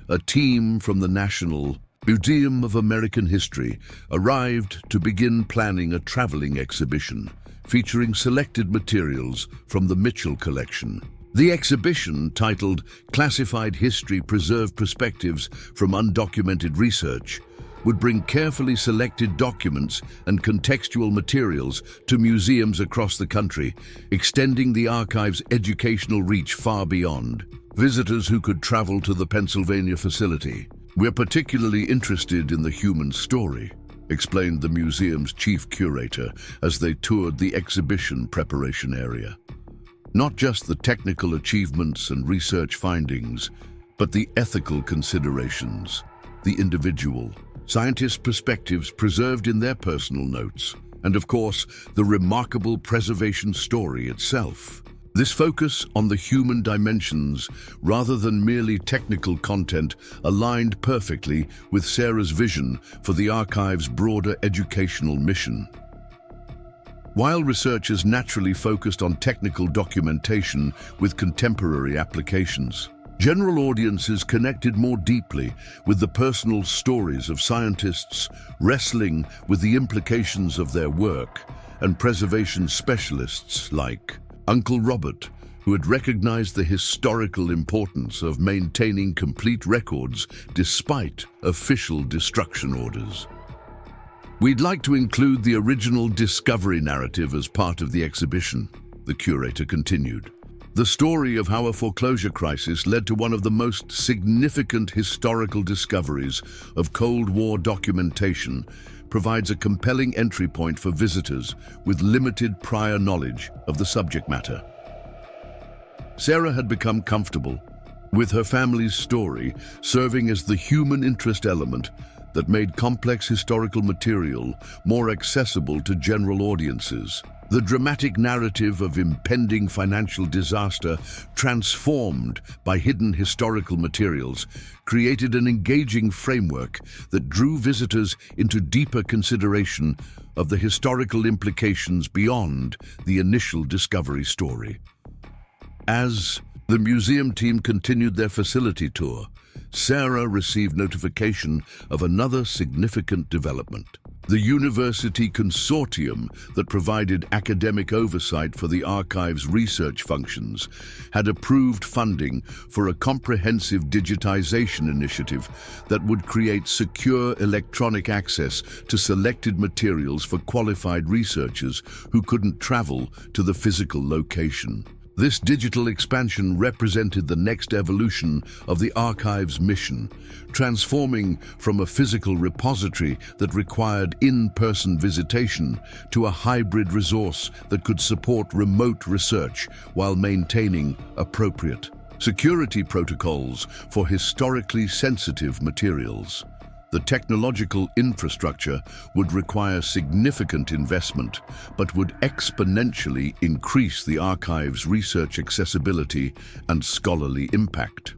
Speaker 1: A team from the National Museum of American History arrived to begin planning a traveling exhibition featuring selected materials from the Mitchell collection. The exhibition, titled Classified History Preserved Perspectives from Undocumented Research, would bring carefully selected documents and contextual materials to museums across the country, extending the archive's educational reach far beyond visitors who could travel to the Pennsylvania facility. "We're particularly interested in the human story," explained the museum's chief curator as they toured the exhibition preparation area. Not just the technical achievements and research findings, but the ethical considerations, the individual, scientists' perspectives preserved in their personal notes, and of course, the remarkable preservation story itself. This focus on the human dimensions, rather than merely technical content, aligned perfectly with Sarah's vision for the archive's broader educational mission. While researchers naturally focused on technical documentation with contemporary applications, general audiences connected more deeply with the personal stories of scientists wrestling with the implications of their work, and preservation specialists like Uncle Robert, who had recognized the historical importance of maintaining complete records despite official destruction orders. "We'd like to include the original discovery narrative as part of the exhibition," the curator continued. "The story of how a foreclosure crisis led to one of the most significant historical discoveries of Cold War documentation provides a compelling entry point for visitors with limited prior knowledge of the subject matter." Sarah had become comfortable with her family's story serving as the human interest element that made complex historical material more accessible to general audiences. The dramatic narrative of impending financial disaster, transformed by hidden historical materials, created an engaging framework that drew visitors into deeper consideration of the historical implications beyond the initial discovery story. As the museum team continued their facility tour, Sarah received notification of another significant development. The university consortium that provided academic oversight for the archive's research functions had approved funding for a comprehensive digitization initiative that would create secure electronic access to selected materials for qualified researchers who couldn't travel to the physical location. This digital expansion represented the next evolution of the archive's mission, transforming from a physical repository that required in-person visitation to a hybrid resource that could support remote research while maintaining appropriate security protocols for historically sensitive materials. The technological infrastructure would require significant investment, but would exponentially increase the archive's research accessibility and scholarly impact.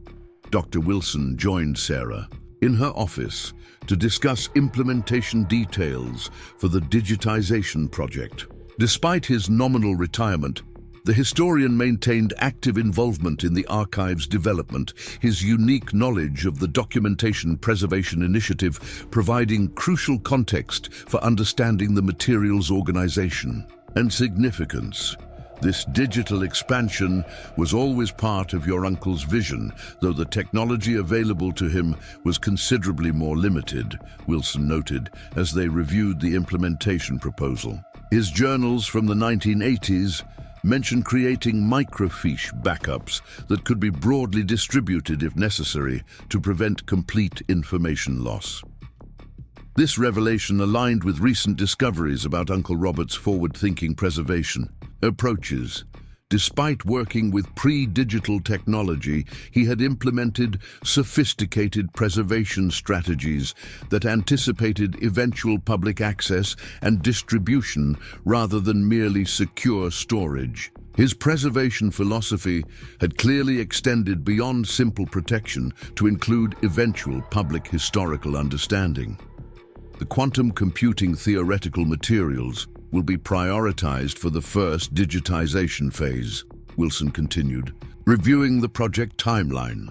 Speaker 1: Dr. Wilson joined Sarah in her office to discuss implementation details for the digitization project. Despite his nominal retirement, the historian maintained active involvement in the archive's development, his unique knowledge of the Documentation Preservation Initiative providing crucial context for understanding the material's organization and significance. This digital expansion was always part of your uncle's vision, though the technology available to him was considerably more limited, Wilson noted as they reviewed the implementation proposal. His journals from the 1980s mentioned creating microfiche backups that could be broadly distributed if necessary to prevent complete information loss. This revelation aligned with recent discoveries about Uncle Robert's forward-thinking preservation approaches. Despite working with pre-digital technology, he had implemented sophisticated preservation strategies that anticipated eventual public access and distribution rather than merely secure storage. His preservation philosophy had clearly extended beyond simple protection to include eventual public historical understanding. The quantum computing theoretical materials will be prioritized for the first digitization phase, Wilson continued, reviewing the project timeline.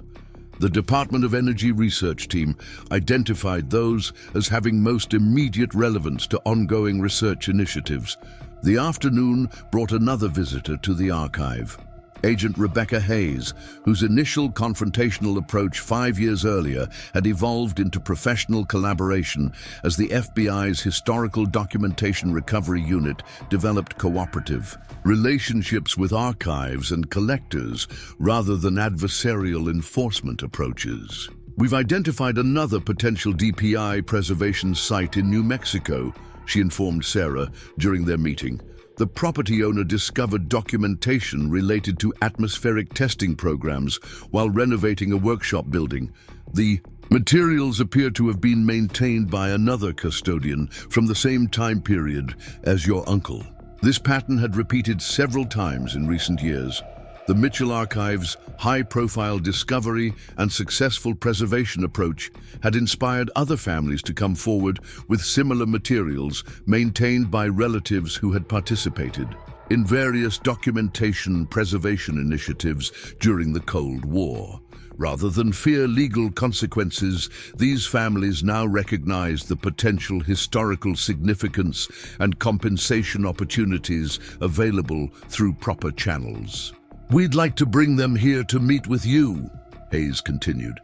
Speaker 1: The Department of Energy research team identified those as having most immediate relevance to ongoing research initiatives. The afternoon brought another visitor to the archive, Agent Rebecca Hayes, whose initial confrontational approach 5 years earlier had evolved into professional collaboration as the FBI's Historical Documentation Recovery Unit developed cooperative relationships with archives and collectors rather than adversarial enforcement approaches. "We've identified another potential DPI preservation site in New Mexico," she informed Sarah during their meeting. The property owner discovered documentation related to atmospheric testing programs while renovating a workshop building. The materials appear to have been maintained by another custodian from the same time period as your uncle. This pattern had repeated several times in recent years. The Mitchell Archive's high-profile discovery and successful preservation approach had inspired other families to come forward with similar materials maintained by relatives who had participated in various documentation preservation initiatives during the Cold War. Rather than fear legal consequences, these families now recognize the potential historical significance and compensation opportunities available through proper channels. "We'd like to bring them here to meet with you," Hayes continued.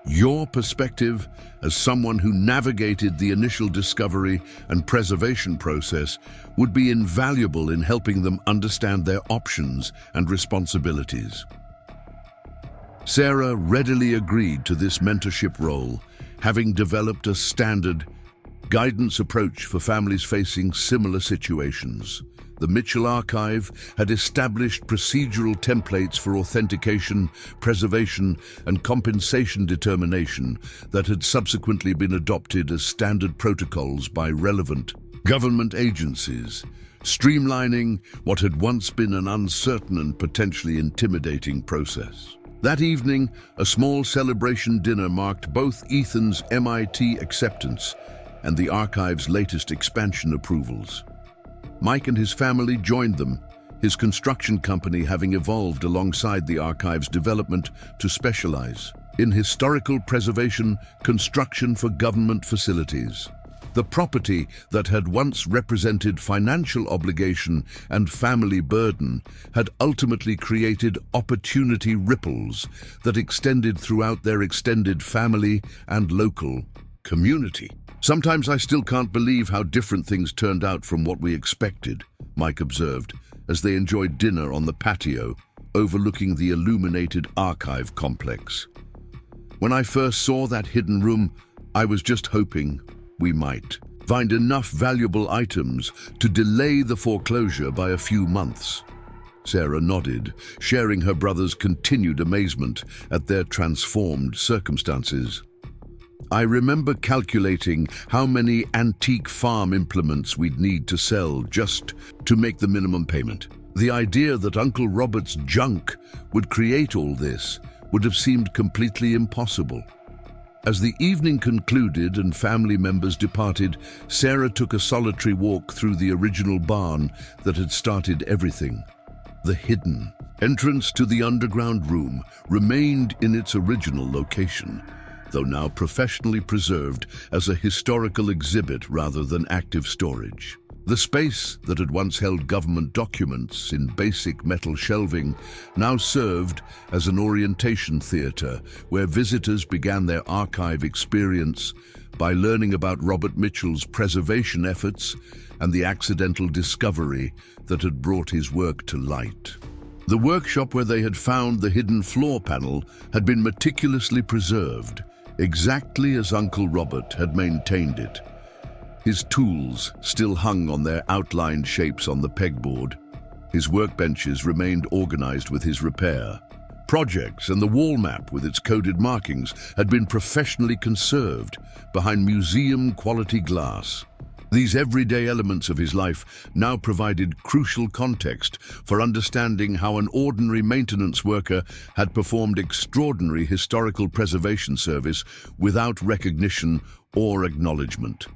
Speaker 1: "Your perspective as someone who navigated the initial discovery and preservation process would be invaluable in helping them understand their options and responsibilities." Sarah readily agreed to this mentorship role, having developed a standard guidance approach for families facing similar situations. The Mitchell Archive had established procedural templates for authentication, preservation, and compensation determination that had subsequently been adopted as standard protocols by relevant government agencies. streamlining what had once been an uncertain and potentially intimidating process. That evening, a small celebration dinner marked both Ethan's MIT acceptance and the archive's latest expansion approvals. Mike and his family joined them, his construction company having evolved alongside the archive's development to specialize in historical preservation construction for government facilities. The property that had once represented financial obligation and family burden had ultimately created opportunity ripples that extended throughout their extended family and local community. "Sometimes I still can't believe how different things turned out from what we expected," Mike observed, as they enjoyed dinner on the patio overlooking the illuminated archive complex. "When I first saw that hidden room, I was just hoping we might find enough valuable items to delay the foreclosure by a few months." Sarah nodded, sharing her brother's continued amazement at their transformed circumstances. "I remember calculating how many antique farm implements we'd need to sell just to make the minimum payment. The idea that Uncle Robert's junk would create all this would have seemed completely impossible." As the evening concluded and family members departed, Sarah took a solitary walk through the original barn that had started everything. The hidden entrance to the underground room remained in its original location, though now professionally preserved as a historical exhibit rather than active storage. The space that had once held government documents in basic metal shelving now served as an orientation theater where visitors began their archive experience by learning about Robert Mitchell's preservation efforts and the accidental discovery that had brought his work to light. The workshop where they had found the hidden floor panel had been meticulously preserved, exactly as Uncle Robert had maintained it. His tools still hung on their outlined shapes on the pegboard. His workbenches remained organized with his repair. Projects and the wall map with its coded markings had been professionally conserved behind museum-quality glass. These everyday elements of his life now provided crucial context for understanding how an ordinary maintenance worker had performed extraordinary historical preservation service without recognition or acknowledgement.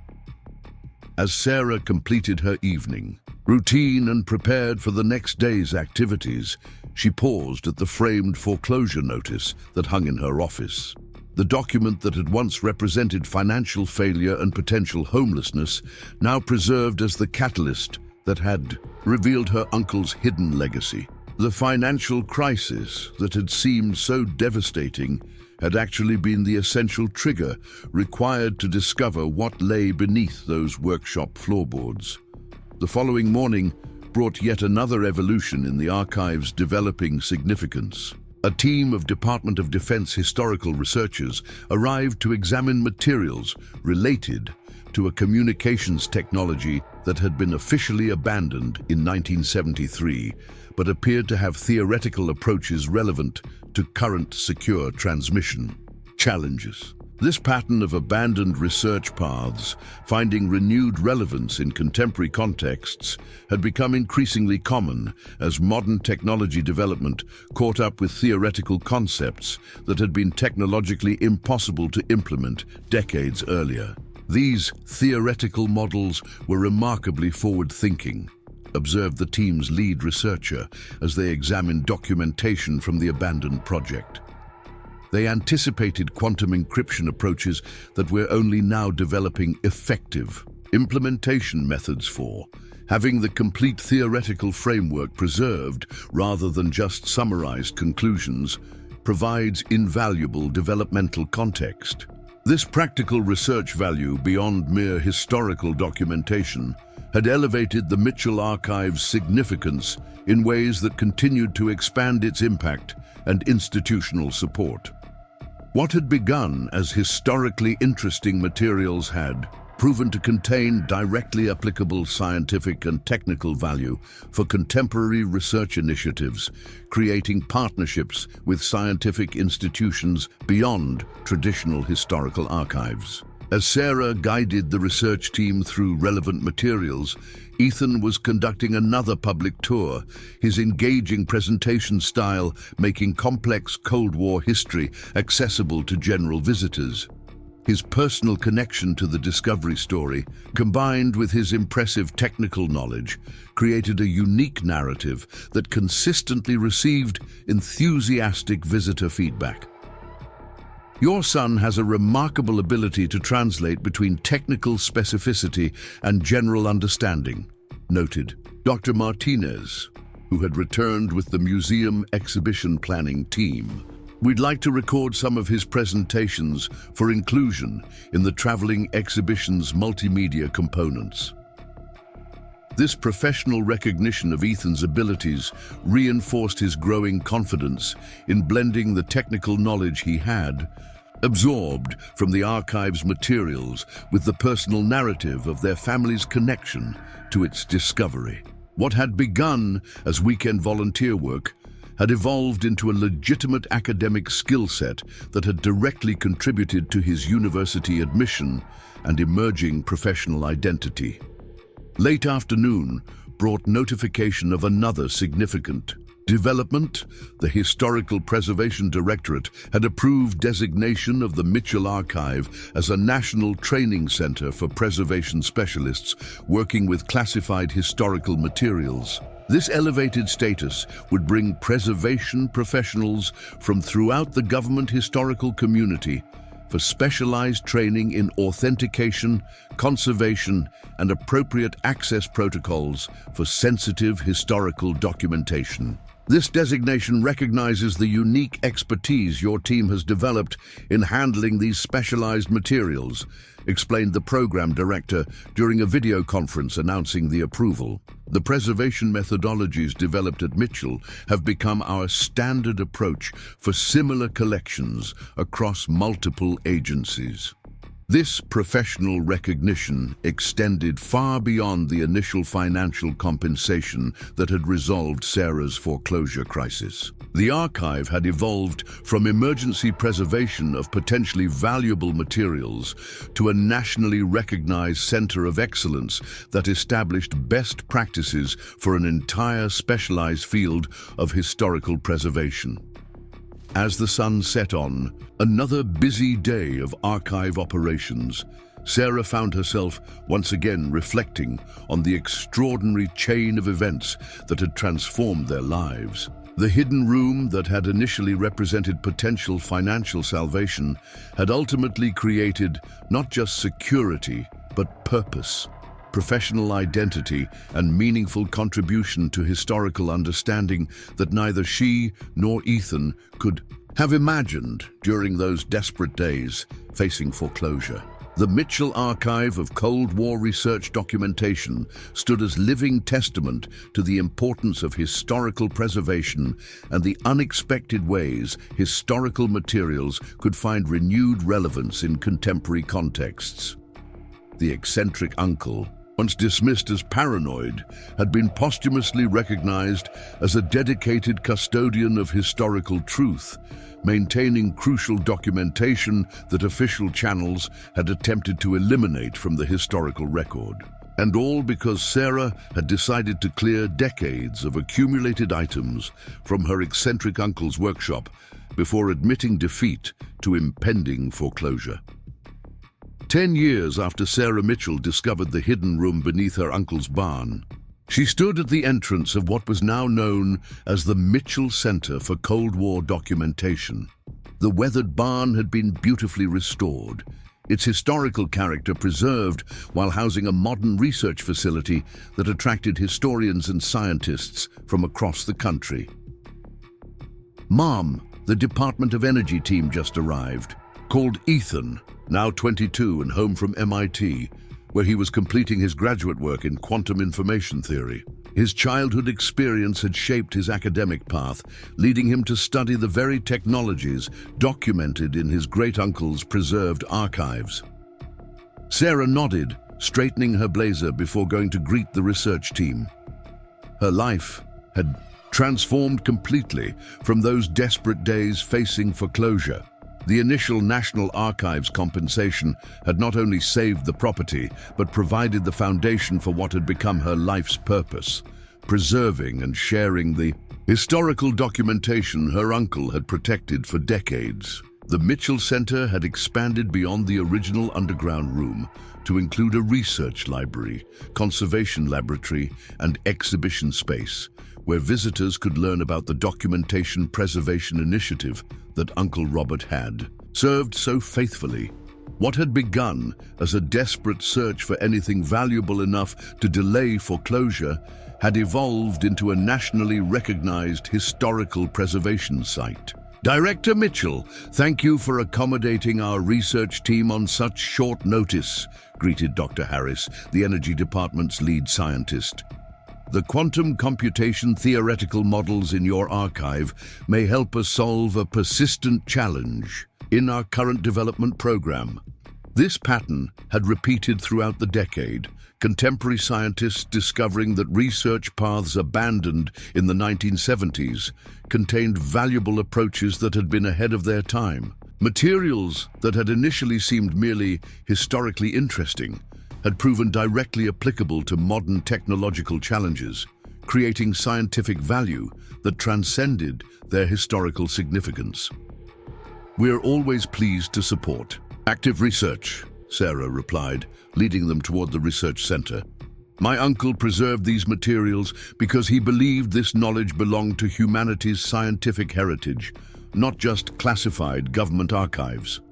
Speaker 1: As Sarah completed her evening routine and prepared for the next day's activities, she paused at the framed foreclosure notice that hung in her office. The document that had once represented financial failure and potential homelessness now preserved as the catalyst that had revealed her uncle's hidden legacy. The financial crisis that had seemed so devastating had actually been the essential trigger required to discover what lay beneath those workshop floorboards. The following morning brought yet another evolution in the archive's developing significance. A team of Department of Defense historical researchers arrived to examine materials related to a communications technology that had been officially abandoned in 1973, but appeared to have theoretical approaches relevant to current secure transmission challenges. This pattern of abandoned research paths, finding renewed relevance in contemporary contexts, had become increasingly common as modern technology development caught up with theoretical concepts that had been technologically impossible to implement decades earlier. These theoretical models were remarkably forward-thinking, observed the team's lead researcher as they examined documentation from the abandoned project. They anticipated quantum encryption approaches that we're only now developing effective implementation methods for. Having the complete theoretical framework preserved rather than just summarized conclusions provides invaluable developmental context. This practical research value beyond mere historical documentation had elevated the Mitchell Archive's significance in ways that continued to expand its impact and institutional support. What had begun as historically interesting materials had proven to contain directly applicable scientific and technical value for contemporary research initiatives, creating partnerships with scientific institutions beyond traditional historical archives. As Sarah guided the research team through relevant materials, Ethan was conducting another public tour, his engaging presentation style making complex Cold War history accessible to general visitors. His personal connection to the discovery story, combined with his impressive technical knowledge, created a unique narrative that consistently received enthusiastic visitor feedback. Your son has a remarkable ability to translate between technical specificity and general understanding, noted Dr. Martinez, who had returned with the museum exhibition planning team. We'd like to record some of his presentations for inclusion in the traveling exhibition's multimedia components. This professional recognition of Ethan's abilities reinforced his growing confidence in blending the technical knowledge he had absorbed from the archive's materials with the personal narrative of their family's connection to its discovery. What had begun as weekend volunteer work had evolved into a legitimate academic skill set that had directly contributed to his university admission and emerging professional identity. Late afternoon brought notification of another significant development. The Historical Preservation Directorate had approved designation of the Mitchell Archive as a national training center for preservation specialists working with classified historical materials. This elevated status would bring preservation professionals from throughout the government historical community for specialized training in authentication, conservation, and appropriate access protocols for sensitive historical documentation. This designation recognizes the unique expertise your team has developed in handling these specialized materials, explained the program director during a video conference announcing the approval. The preservation methodologies developed at Mitchell have become our standard approach for similar collections across multiple agencies. This professional recognition extended far beyond the initial financial compensation that had resolved Sarah's foreclosure crisis. The archive had evolved from emergency preservation of potentially valuable materials to a nationally recognized center of excellence that established best practices for an entire specialized field of historical preservation. As the sun set on another busy day of archive operations, Sarah found herself once again reflecting on the extraordinary chain of events that had transformed their lives. The hidden room that had initially represented potential financial salvation had ultimately created not just security, but purpose, professional identity, and meaningful contribution to historical understanding that neither she nor Ethan could have imagined during those desperate days facing foreclosure. The Mitchell Archive of Cold War research documentation stood as living testament to the importance of historical preservation and the unexpected ways historical materials could find renewed relevance in contemporary contexts. The eccentric uncle, once dismissed as paranoid, had been posthumously recognized as a dedicated custodian of historical truth, maintaining crucial documentation that official channels had attempted to eliminate from the historical record. And all because Sarah had decided to clear decades of accumulated items from her eccentric uncle's workshop before admitting defeat to impending foreclosure. 10 years after Sarah Mitchell discovered the hidden room beneath her uncle's barn, she stood at the entrance of what was now known as the Mitchell Center for Cold War Documentation. The weathered barn had been beautifully restored, its historical character preserved while housing a modern research facility that attracted historians and scientists from across the country. Mom, the Department of Energy team just arrived, called Ethan, now 22 and home from MIT, where he was completing his graduate work in quantum information theory. His childhood experience had shaped his academic path, leading him to study the very technologies documented in his great-uncle's preserved archives. Sarah nodded, straightening her blazer before going to greet the research team. Her life had transformed completely from those desperate days facing foreclosure. The initial National Archives compensation had not only saved the property, but provided the foundation for what had become her life's purpose, preserving and sharing the historical documentation her uncle had protected for decades. The Mitchell Center had expanded beyond the original underground room to include a research library, conservation laboratory, and exhibition space, where visitors could learn about the documentation preservation initiative that Uncle Robert had served so faithfully. What had begun as a desperate search for anything valuable enough to delay foreclosure had evolved into a nationally recognized historical preservation site. Director Mitchell, thank you for accommodating our research team on such short notice, greeted Dr. Harris, the Energy Department's lead scientist. The quantum computation theoretical models in your archive may help us solve a persistent challenge in our current development program. This pattern had repeated throughout the decade, contemporary scientists discovering that research paths abandoned in the 1970s contained valuable approaches that had been ahead of their time. Materials that had initially seemed merely historically interesting had proven directly applicable to modern technological challenges, creating scientific value that transcended their historical significance. We're always pleased to support active research, Sarah replied, leading them toward the research center. My uncle preserved these materials because he believed this knowledge belonged to humanity's scientific heritage, not just classified government archives.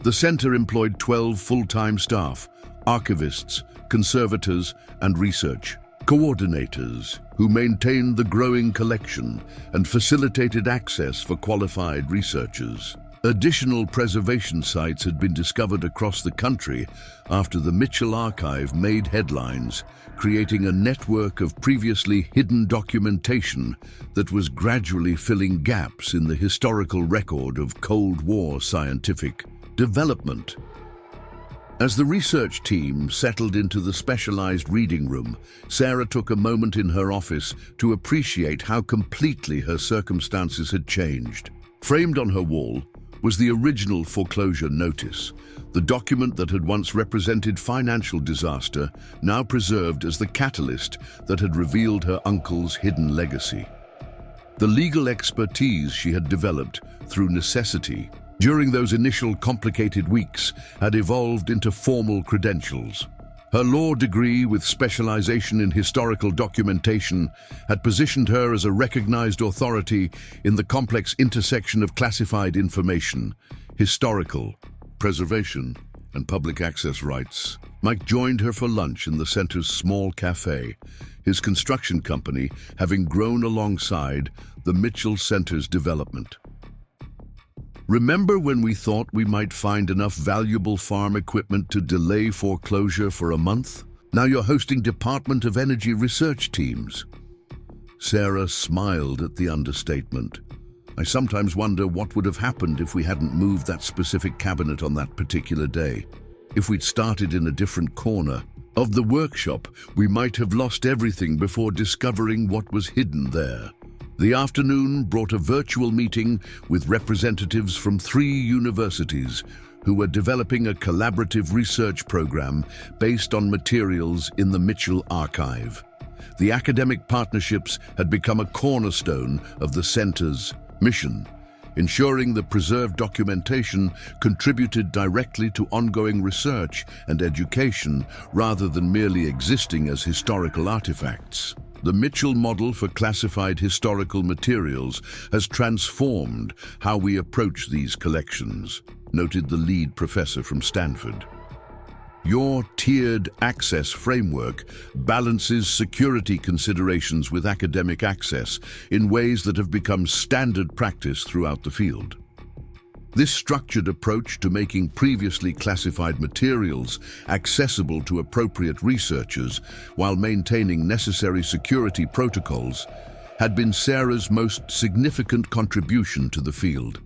Speaker 1: The center employed 12 full-time staff, archivists, conservators, and research coordinators who maintained the growing collection and facilitated access for qualified researchers. Additional preservation sites had been discovered across the country after the Mitchell Archive made headlines, creating a network of previously hidden documentation that was gradually filling gaps in the historical record of Cold War scientific development. As the research team settled into the specialized reading room, Sarah took a moment in her office to appreciate how completely her circumstances had changed. Framed on her wall was the original foreclosure notice, the document that had once represented financial disaster, now preserved as the catalyst that had revealed her uncle's hidden legacy. The legal expertise she had developed through necessity during those initial complicated weeks had evolved into formal credentials. Her law degree with specialization in historical documentation had positioned her as a recognized authority in the complex intersection of classified information, historical, preservation, and public access rights. Mike joined her for lunch in the center's small cafe, his construction company having grown alongside the Mitchell Center's development. Remember when we thought we might find enough valuable farm equipment to delay foreclosure for a month? Now you're hosting Department of Energy research teams. Sarah smiled at the understatement. I sometimes wonder what would have happened if we hadn't moved that specific cabinet on that particular day. If we'd started in a different corner of the workshop, we might have lost everything before discovering what was hidden there. The afternoon brought a virtual meeting with representatives from 3 universities who were developing a collaborative research program based on materials in the Mitchell Archive. The academic partnerships had become a cornerstone of the center's mission, ensuring the preserved documentation contributed directly to ongoing research and education rather than merely existing as historical artifacts. The Mitchell model for classified historical materials has transformed how we approach these collections, noted the lead professor from Stanford. Your tiered access framework balances security considerations with academic access in ways that have become standard practice throughout the field. This structured approach to making previously classified materials accessible to appropriate researchers while maintaining necessary security protocols had been Sarah's most significant contribution to the field.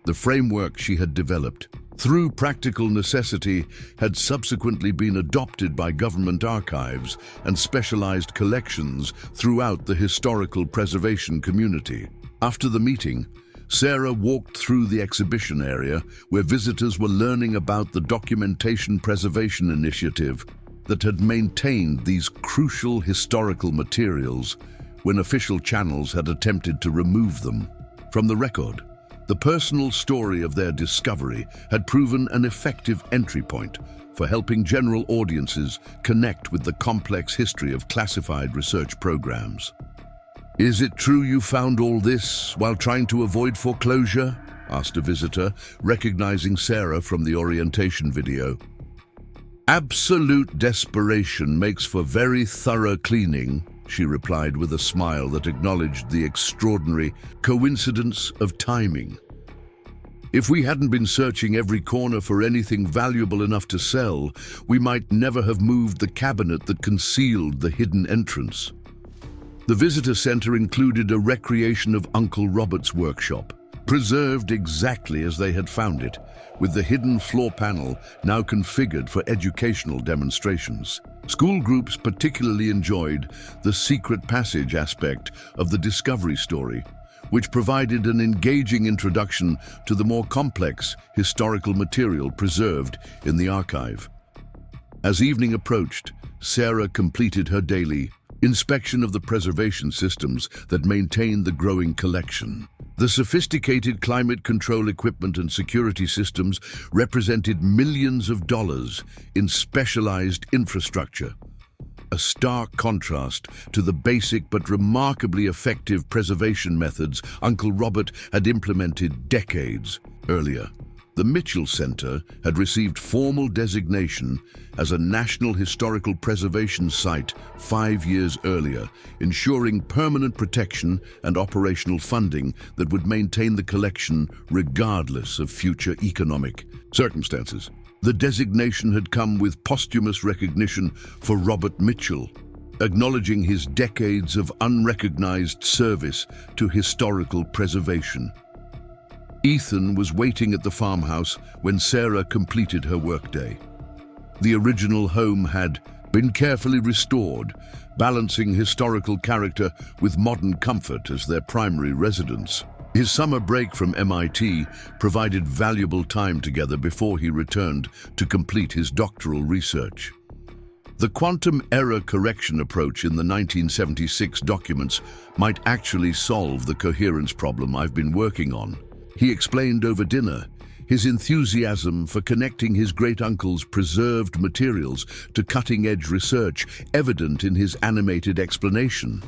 Speaker 1: The framework she had developed, through practical necessity, had subsequently been adopted by government archives and specialized collections throughout the historical preservation community. After the meeting, Sarah walked through the exhibition area where visitors were learning about the documentation preservation initiative that had maintained these crucial historical materials when official channels had attempted to remove them from the record. The personal story of their discovery had proven an effective entry point for helping general audiences connect with the complex history of classified research programs. "Is it true you found all this while trying to avoid foreclosure?" asked a visitor, recognizing Sarah from the orientation video. "Absolute desperation makes for very thorough cleaning," she replied with a smile that acknowledged the extraordinary coincidence of timing. "If we hadn't been searching every corner for anything valuable enough to sell, we might never have moved the cabinet that concealed the hidden entrance." The visitor center included a recreation of Uncle Robert's workshop, preserved exactly as they had found it, with the hidden floor panel now configured for educational demonstrations. School groups particularly enjoyed the secret passage aspect of the discovery story, which provided an engaging introduction to the more complex historical material preserved in the archive. As evening approached, Sarah completed her daily inspection of the preservation systems that maintained the growing collection. The sophisticated climate control equipment and security systems represented millions of dollars in specialized infrastructure, a stark contrast to the basic but remarkably effective preservation methods Uncle Robert had implemented decades earlier. The Mitchell Center had received formal designation as a National Historical Preservation Site 5 years earlier, ensuring permanent protection and operational funding that would maintain the collection regardless of future economic circumstances. The designation had come with posthumous recognition for Robert Mitchell, acknowledging his decades of unrecognized service to historical preservation. Ethan was waiting at the farmhouse when Sarah completed her workday. The original home had been carefully restored, balancing historical character with modern comfort as their primary residence. His summer break from MIT provided valuable time together before he returned to complete his doctoral research. The quantum error correction approach in the 1976 documents might actually solve the coherence problem I've been working on, he explained over dinner, his enthusiasm for connecting his great-uncle's preserved materials to cutting-edge research evident in his animated explanation.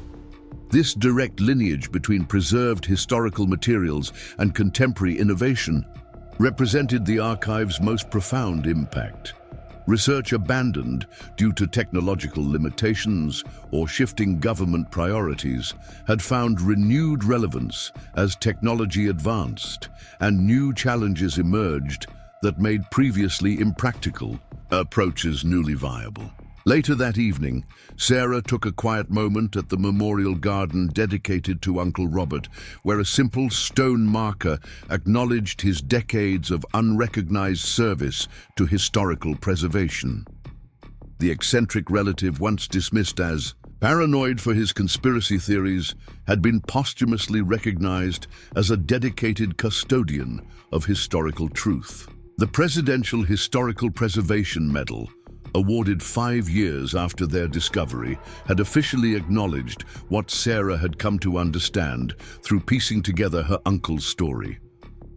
Speaker 1: This direct lineage between preserved historical materials and contemporary innovation represented the archive's most profound impact. Research abandoned due to technological limitations or shifting government priorities had found renewed relevance as technology advanced and new challenges emerged that made previously impractical approaches newly viable. Later that evening, Sarah took a quiet moment at the memorial garden dedicated to Uncle Robert, where a simple stone marker acknowledged his decades of unrecognized service to historical preservation. The eccentric relative, once dismissed as paranoid for his conspiracy theories, had been posthumously recognized as a dedicated custodian of historical truth. The Presidential Historical Preservation Medal, awarded 5 years after their discovery, had officially acknowledged what Sarah had come to understand through piecing together her uncle's story: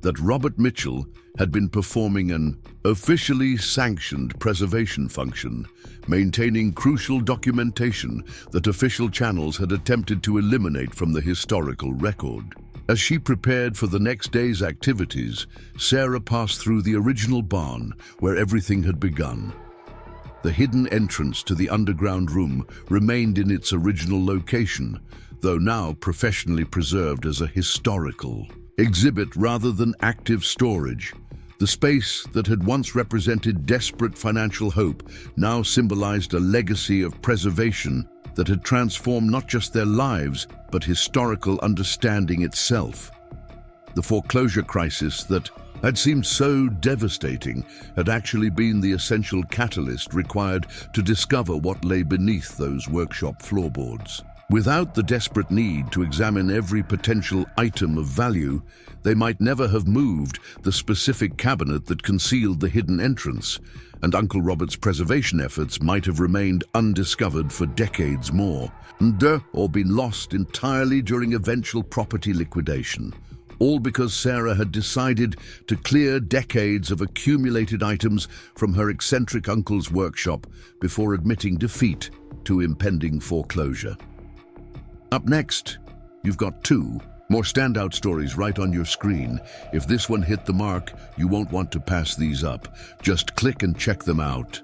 Speaker 1: that Robert Mitchell had been performing an officially sanctioned preservation function, maintaining crucial documentation that official channels had attempted to eliminate from the historical record. As she prepared for the next day's activities, Sarah passed through the original barn where everything had begun. The hidden entrance to the underground room remained in its original location, though now professionally preserved as a historical exhibit rather than active storage. The space that had once represented desperate financial hope now symbolized a legacy of preservation that had transformed not just their lives, but historical understanding itself. The foreclosure crisis that had seemed so devastating had actually been the essential catalyst required to discover what lay beneath those workshop floorboards. Without the desperate need to examine every potential item of value, they might never have moved the specific cabinet that concealed the hidden entrance, and Uncle Robert's preservation efforts might have remained undiscovered for decades more, or been lost entirely during eventual property liquidation. All because Sarah had decided to clear decades of accumulated items from her eccentric uncle's workshop before admitting defeat to impending foreclosure. Up next, you've got two more standout stories right on your screen. If this one hit the mark, you won't want to pass these up. Just click and check them out.